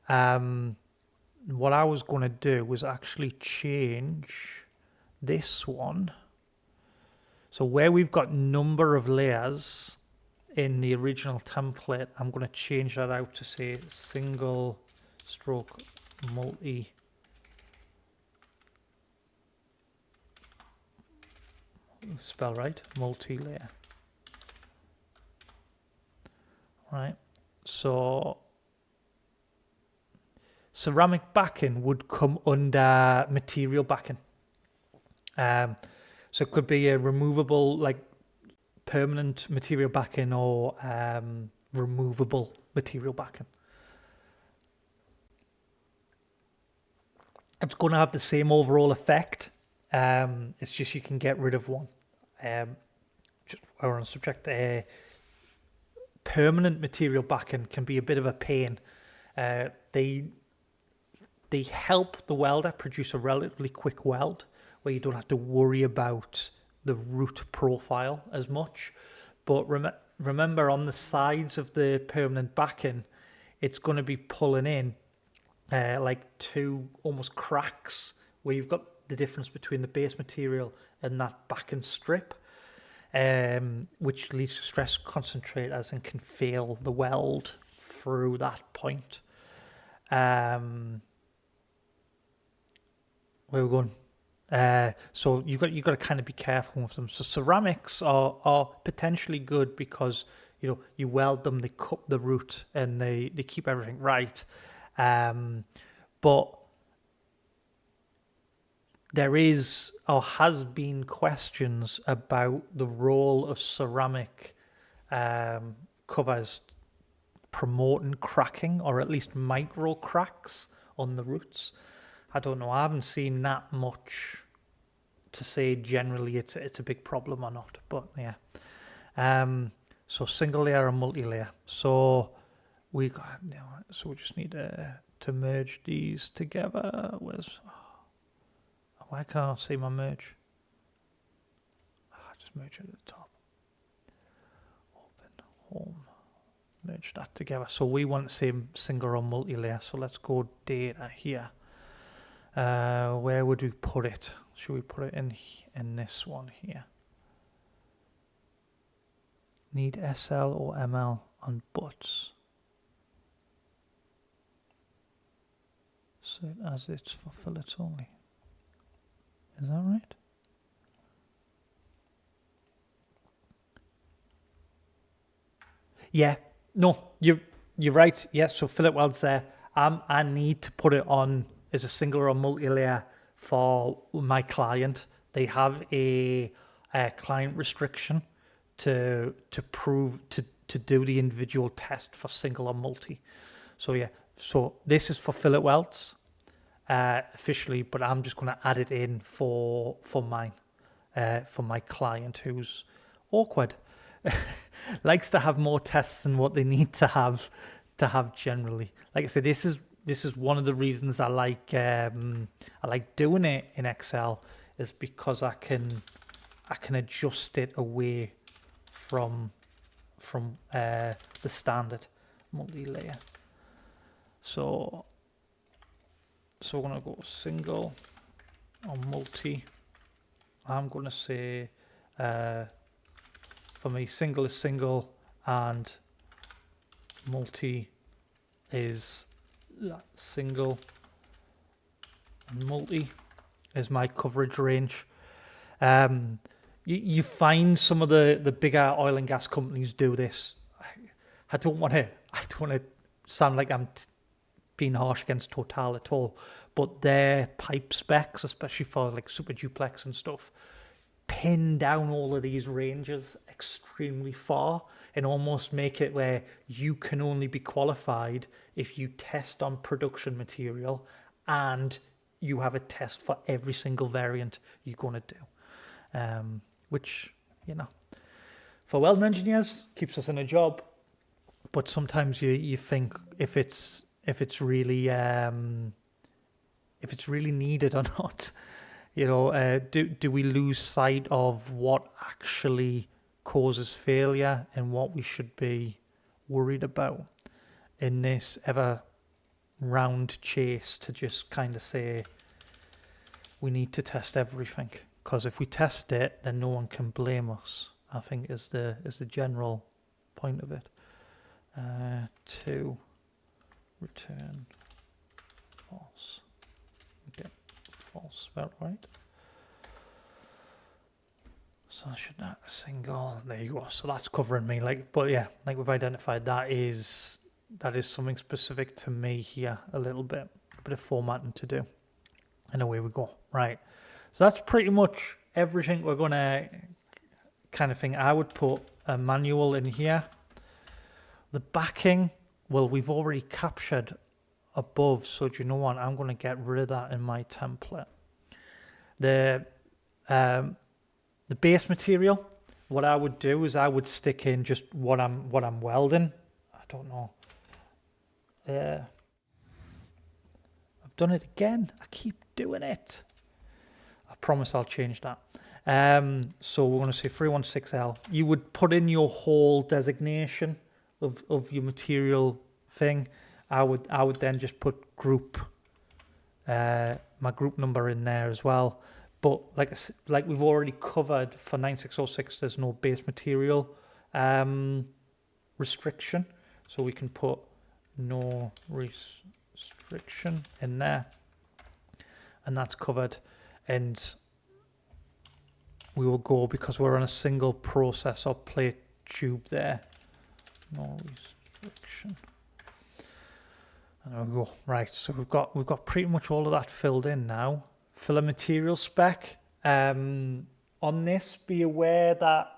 Speaker 1: What I was going to do was actually change this one. So where we've got number of layers in the original template, I'm going to change that out to say single stroke multi. Spell right, multi-layer. Right, so ceramic backing would come under material backing. So it could be a removable, like permanent material backing, or removable material backing. It's going to have the same overall effect. It's just you can get rid of one. Just we're on subject. Permanent material backing can be a bit of a pain. They help the welder produce a relatively quick weld, where you don't have to worry about the root profile as much. But remember, on the sides of the permanent backing, it's going to be pulling in like two almost cracks, where you've got the difference between the base material and that backing strip, which leads to stress concentrators and can fail the weld through that point. Where we're going. So you've got to kind of be careful with them. So ceramics are potentially good because you weld them, they cup the root, and they keep everything right. But there is or has been questions about the role of ceramic covers promoting cracking, or at least micro cracks on the roots. I don't know. I haven't seen that much to say generally it's a big problem or not. But yeah. So single layer and multi-layer. So we just need to merge these together. Why can I not see my merge? Just merge it at the top. Open, home, merge that together. So we want the same single or multi-layer. So let's go data here. Where would we put it? Should we put it in this one here? Need SL or ML on butts. So as it's for fillets only. Is that right? Yeah. No, you're right. Yes, so fillet welds there. I need to put it on as a single or multi-layer for my client. They have a client restriction to do the individual test for single or multi. So yeah, so this is for fillet welds officially, but I'm just going to add it in for mine, for my client who's awkward, likes to have more tests than what they need to have generally. Like I said, this is one of the reasons I like doing it in Excel, is because I can adjust it away from the standard multi-layer. So we're going to go single or multi. I'm going to say for me single is single and multi is single, and multi is my coverage range. You find some of the bigger oil and gas companies do this. I don't want to sound like I'm being harsh against Total at all, but their pipe specs, especially for like super duplex and stuff, pin down all of these ranges extremely far and almost make it where you can only be qualified if you test on production material and you have a test for every single variant you're going to do. Which, for welding engineers keeps us in a job, but sometimes you think if it's really needed or not. Do we lose sight of what actually causes failure and what we should be worried about in this ever round chase to just kind of say we need to test everything? Because if we test it, then no one can blame us, I think is the general point of it. To return false. Okay, false, about right. So should that single? There you go. So that's covering me. But we've identified that is something specific to me here a little bit. A bit of formatting to do, and away we go. Right. So that's pretty much everything we're gonna kind of thing. I would put a manual in here. The backing, well, we've already captured above, so do you know what? I'm going to get rid of that in my template. The base material, what I would do is I would stick in just what I'm welding. I don't know. I've done it again. I keep doing it. I promise I'll change that. So we're going to say 316L. You would put in your whole designation of your material thing. I would then just put group, my group number in there as well. But like we've already covered for 9606, there's no base material restriction, so we can put no restriction in there, and that's covered. And we will go, because we're on a single process or plate tube there, no restriction. And there we go. Right, so we've got pretty much all of that filled in now for the material spec, on this, be aware that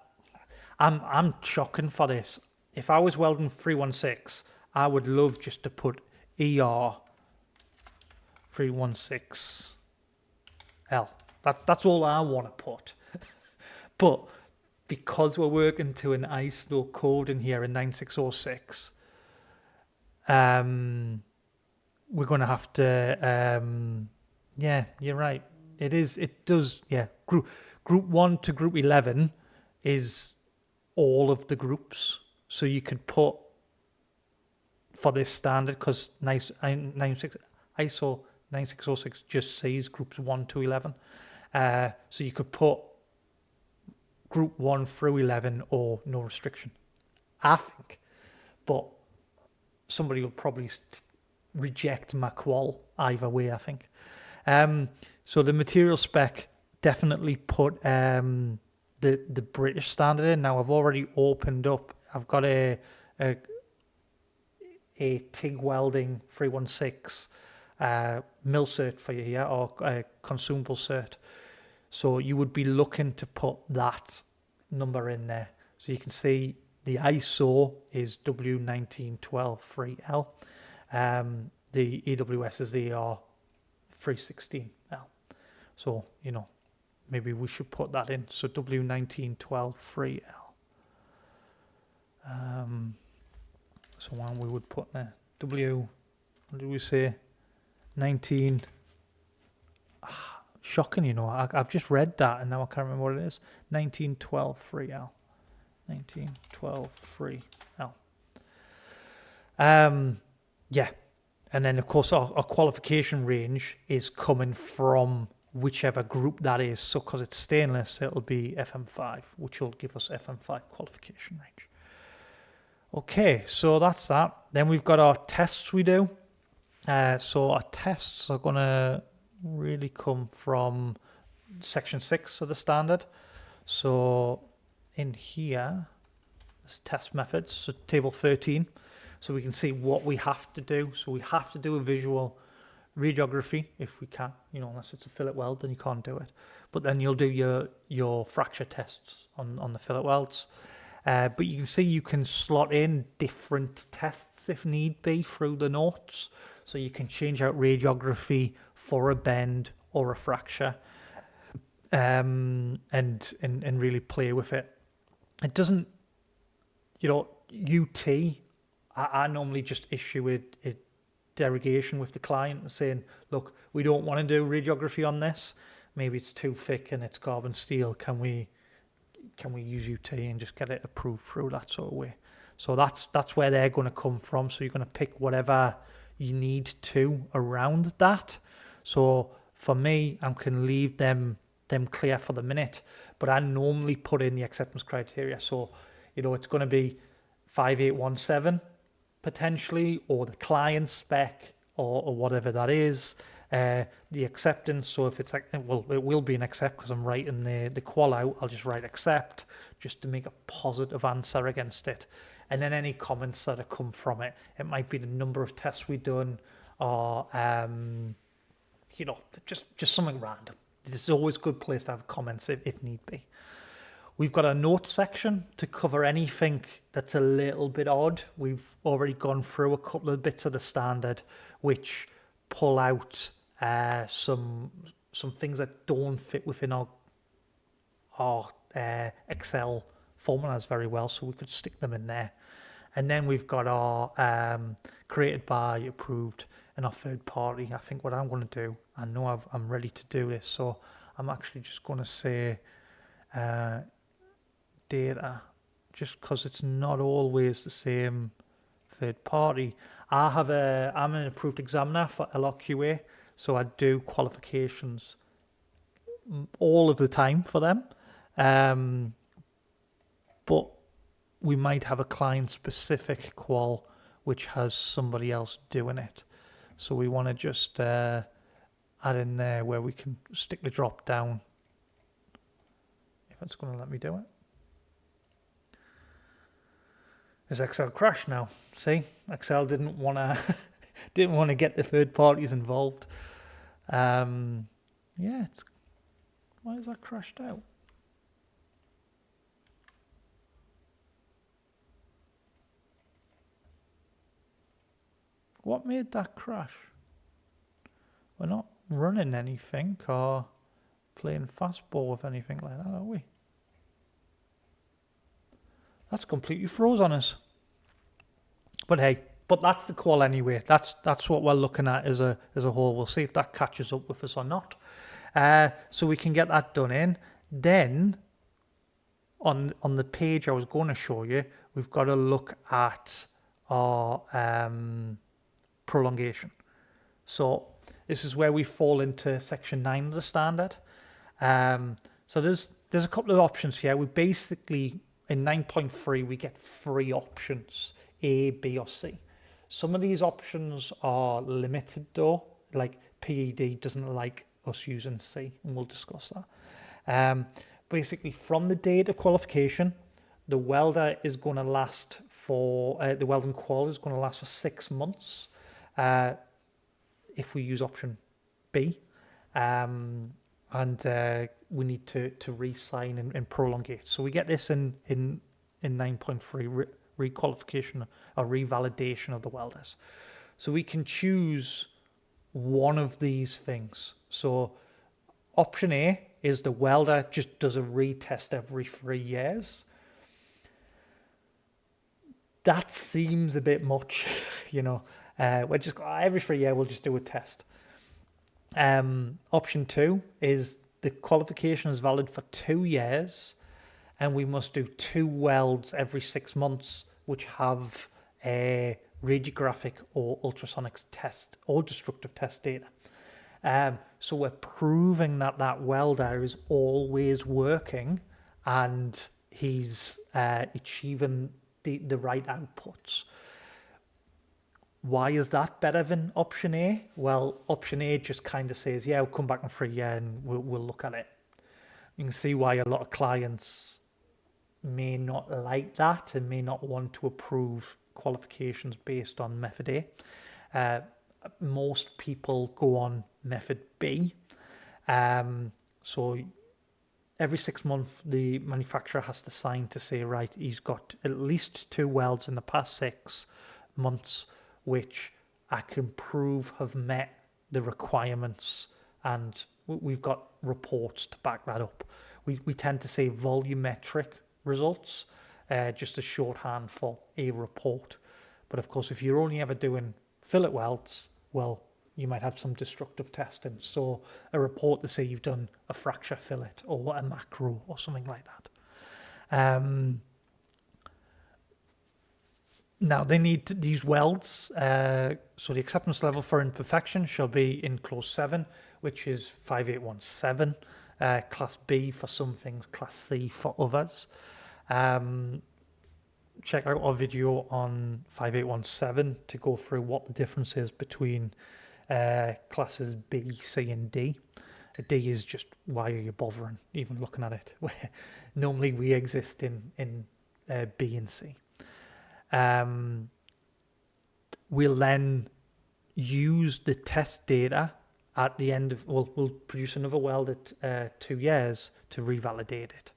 Speaker 1: I'm shocking for this. If I was welding 316, I would love just to put ER 316L. That's all I want to put. But because we're working to an ISO code in here in 9606, we're going to have to, yeah, you're right. It does, yeah. Group 1 to group 11 is all of the groups. So you could put, for this standard, because ISO 9606 just says groups 1 to 11. So you could put group 1 through 11 or no restriction, I think. But somebody will probably reject my qual either way, I think. So the material spec, definitely put the British standard in. Now I've already opened up, I've got a TIG welding 316 mill cert for you here, or consumable cert. So you would be looking to put that number in there. So you can see the ISO is W19123L. The EWS is ER 316L. So, you know, maybe we should put that in. So W19123L. So one we would put there. What did we say? 19. Shocking, you know. I've just read that and now I can't remember what it is. 19123L. 19123L. Yeah. And then, of course, our qualification range is coming from whichever group that is. So because it's stainless, it'll be FM5, which will give us FM5 qualification range. Okay, so that's that. Then we've got our tests we do. So our tests are going to really come from section 6 of the standard. So in here, there's test methods, so table 13. So we can see what we have to do. So we have to do a visual radiography if we can, you know, unless it's a fillet weld, then you can't do it. But then you'll do your fracture tests on the fillet welds. But you can see you can slot in different tests if need be through the notes. So you can change out radiography for a bend or a fracture, and really play with it. It doesn't, you know, UT, I normally just issue a derogation with the client saying, look, we don't want to do radiography on this. Maybe it's too thick and it's carbon steel. Can we use UT and just get it approved through that sort of way? So that's where they're going to come from. So you're going to pick whatever you need to around that. So for me, I can leave them clear for the minute, but I normally put in the acceptance criteria. So, you know, it's going to be 5817 potentially, or the client spec, or whatever that is. The acceptance, so if it's like, well, it will be an accept because I'm writing the qual out. I'll just write accept just to make a positive answer against it. And then any comments that have come from it. It might be the number of tests we've done, or you know, just something random. It's always a good place to have comments if need be. We've got a notes section to cover anything that's a little bit odd. We've already gone through a couple of bits of the standard which pull out some things that don't fit within our Excel formulas very well, so we could stick them in there. And then we've got our created by, approved, and our third party. I think what I'm going to do, I know I'm ready to do this, so I'm actually just going to say data, just because it's not always the same third party. I'm an approved examiner for LRQA, so I do qualifications all of the time for them. But we might have a client-specific qual which has somebody else doing it. So we want to just add in there where we can stick the drop down. If it's going to let me do it. There's Excel crash now. See, Excel didn't want to get the third parties involved. Yeah, why is that crashed out? What made that crash? We're not running anything or playing fastball with anything like that, are we? That's completely froze on us. But hey, that's the call anyway. That's what we're looking at as a whole. We'll see if that catches up with us or not. So we can get that done in. Then on the page I was going to show you, we've got to look at our prolongation. So this is where we fall into section 9 of the standard. So there's a couple of options here. We basically, in 9.3, we get 3 options, A, B, or C. Some of these options are limited though, like PED doesn't like us using C, and we'll discuss that. Basically, from the date of qualification, the welder is going to last for, the welding qual is going to last for 6 months if we use option B. And we need to re-sign and prolongate. So we get this in 9.3, requalification or revalidation of the welders. So we can choose one of these things. So option A is the welder just does a retest every 3 years. That seems a bit much, you know. We're just every 3 years we'll just do a test. Option 2 is the qualification is valid for 2 years, and we must do 2 welds every 6 months, which have a radiographic or ultrasonics test or destructive test data. So we're proving that welder is always working and he's achieving the right outputs. Why is that better than option A? Well, option A just kind of says, yeah, we'll come back in 3 years and we'll look at it. You can see why a lot of clients may not like that and may not want to approve qualifications based on method A. Most people go on method B. So every 6 months, the manufacturer has to sign to say, right, he's got at least 2 welds in the past 6 months, which I can prove have met the requirements, and we've got reports to back that up. We tend to say volumetric results, just a shorthand for a report. But of course, if you're only ever doing fillet welds, well, you might have some destructive testing. So a report to say you've done a fracture fillet or a macro or something like that. Now, they need these welds, so the acceptance level for imperfection shall be in clause 7, which is 5817, class B for some things, class C for others. Check out our video on 5817 to go through what the difference is between classes B, C, and D. D is just, why are you bothering even looking at it? Normally we exist in B and C. We'll then use the test data at the end of, we'll produce another weld at 2 years to revalidate it.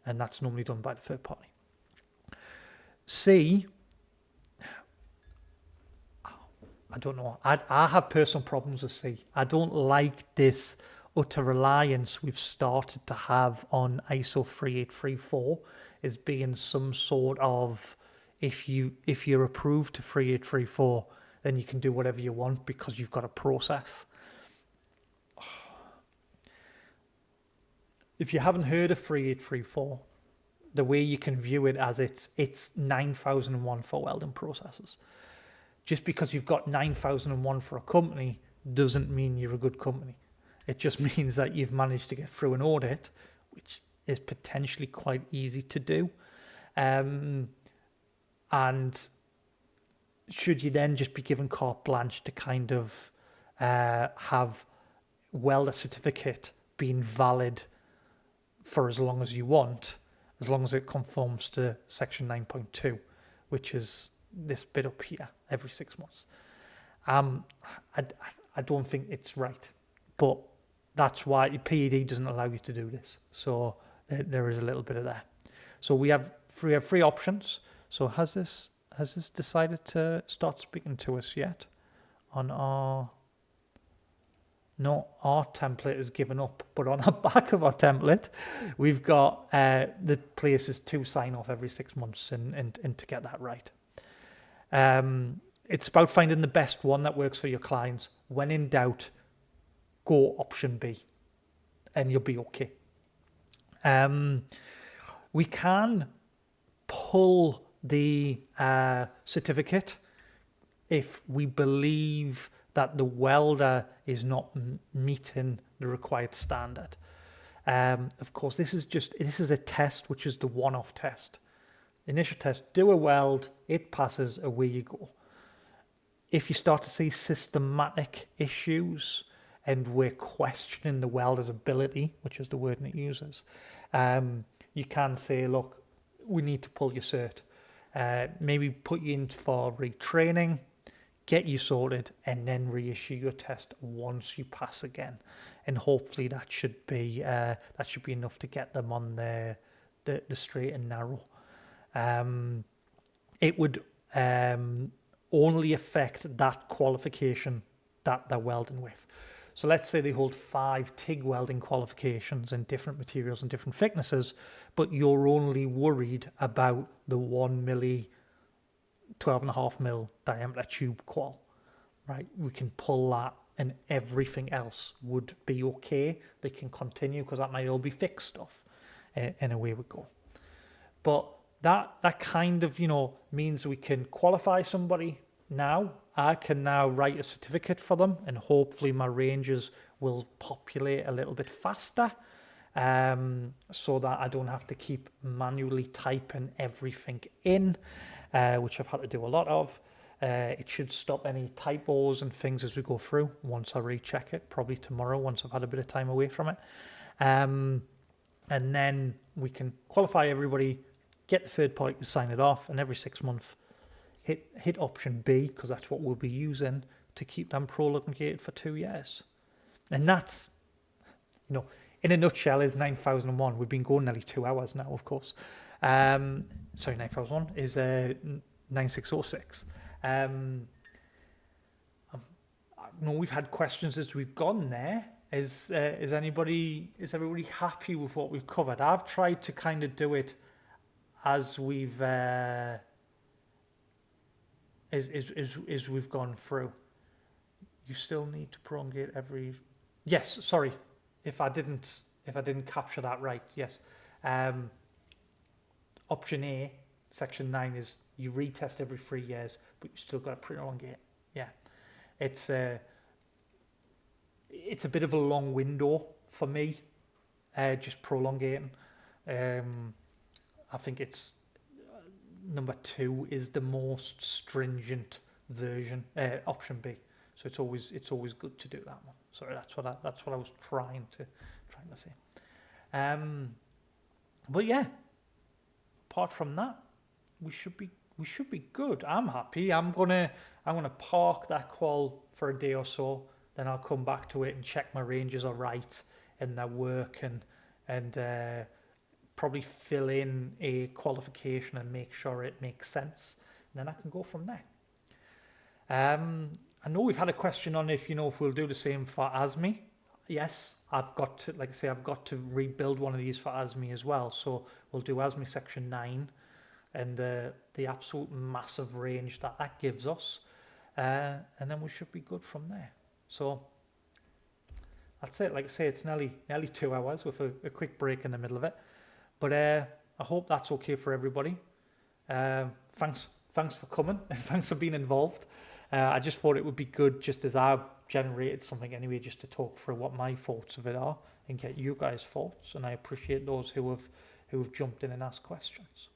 Speaker 1: And that's normally done by the third party. C, I don't know. I have personal problems with C. I don't like this utter reliance we've started to have on ISO 3834 as being some sort of, if you're approved to 3834, then you can do whatever you want because you've got a process. If you haven't heard of 3834, the way you can view it as it's 9001 for welding processes. Just because you've got 9001 for a company doesn't mean you're a good company. It just means that you've managed to get through an audit, which is potentially quite easy to do. And should you then just be given carte blanche to kind of have welder certificate being valid for as long as you want, as long as it conforms to section 9.2, which is this bit up here every 6 months. I don't think it's right, but that's why PED doesn't allow you to do this. So there is a little bit of that. So we have three options. So has this decided to start speaking to us yet? On our template has given up, but on the back of our template, we've got the places to sign off every 6 months and to get that right. It's about finding the best one that works for your clients. When in doubt, go option B and you'll be okay. We can pull the certificate if we believe that the welder is not meeting the required standard. Of course, this is a test, which is the one-off test. Initial test, do a weld, it passes, away you go. If you start to see systematic issues and we're questioning the welder's ability, which is the word it uses, you can say, look, we need to pull your cert. Maybe put you in for retraining, get you sorted, and then reissue your test once you pass again. And hopefully that should be enough to get them on the straight and narrow. It would only affect that qualification that they're welding with. So let's say they hold 5 TIG welding qualifications in different materials and different thicknesses, but you're only worried about the 1 milli, 12.5 mil diameter tube qual, right? We can pull that and everything else would be okay. They can continue because that might all be fixed stuff, and away we go. But that kind of, means we can qualify somebody now. I can now write a certificate for them and hopefully my ranges will populate a little bit faster, so that I don't have to keep manually typing everything in, which I've had to do a lot of. It should stop any typos and things as we go through once I recheck it, probably tomorrow once I've had a bit of time away from it. And then we can qualify everybody, get the third party to sign it off, and every 6 months hit option B, because that's what we'll be using to keep them prolongated for 2 years. And that's, in a nutshell, is 9001. We've been going nearly 2 hours now, of course. 9001 is 9606. I know we've had questions as we've gone there. Is everybody happy with what we've covered? I've tried to kind of do it as we've as we've gone through. You still need to prolongate every. Yes, sorry, if I didn't capture that right. Yes, option A, section 9 is you retest every 3 years, but you still got to prolongate. Yeah, it's a bit of a long window for me, just prolongating. I think it's number 2 is the most stringent version, option B. So it's always good to do that one. Sorry, that's what I was trying to say. But yeah, apart from that, we should be good. I'm happy. I'm gonna park that qual for a day or so. Then I'll come back to it and check my ranges are right and they're working, and probably fill in a qualification and make sure it makes sense. And then I can go from there. I know we've had a question on if we'll do the same for ASME. Yes, I've got to rebuild one of these for ASME as well. So we'll do ASME section 9 and the absolute massive range that gives us. And then we should be good from there. So that's it. Like I say, it's nearly 2 hours with a quick break in the middle of it. But I hope that's okay for everybody. Thanks for coming and thanks for being involved. I just thought it would be good, just as I've generated something anyway, just to talk through what my thoughts of it are and get you guys' thoughts. And I appreciate those who have jumped in and asked questions.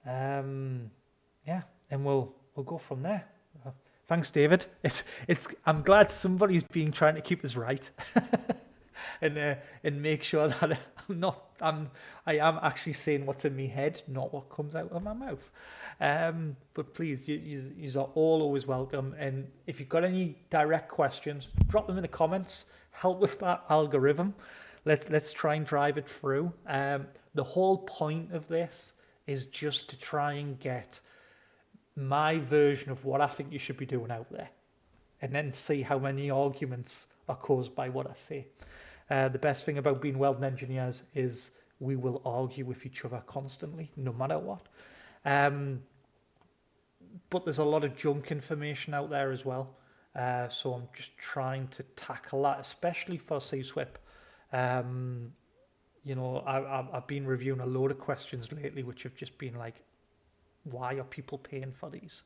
Speaker 1: Yeah, and we'll go from there. Thanks, David. I'm glad somebody's been trying to keep us right. and make sure that I am actually saying what's in my head, not what comes out of my mouth. But please, you are all always welcome. And if you've got any direct questions, drop them in the comments. Help with that algorithm. Let's try and drive it through. The whole point of this is just to try and get my version of what I think you should be doing out there, and then see how many arguments are caused by what I say. The best thing about being welding engineers is we will argue with each other constantly, no matter what. But there's a lot of junk information out there as well. So I'm just trying to tackle that, especially for C-SWIP. You know, I've been reviewing a load of questions lately, which have just been like, why are people paying for these?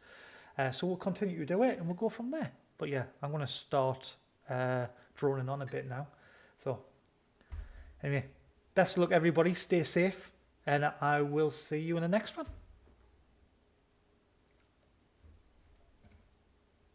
Speaker 1: So we'll continue to do it and we'll go from there. But yeah, I'm going to start droning on a bit now. So anyway, best of luck everybody, stay safe, and I will see you in the next one.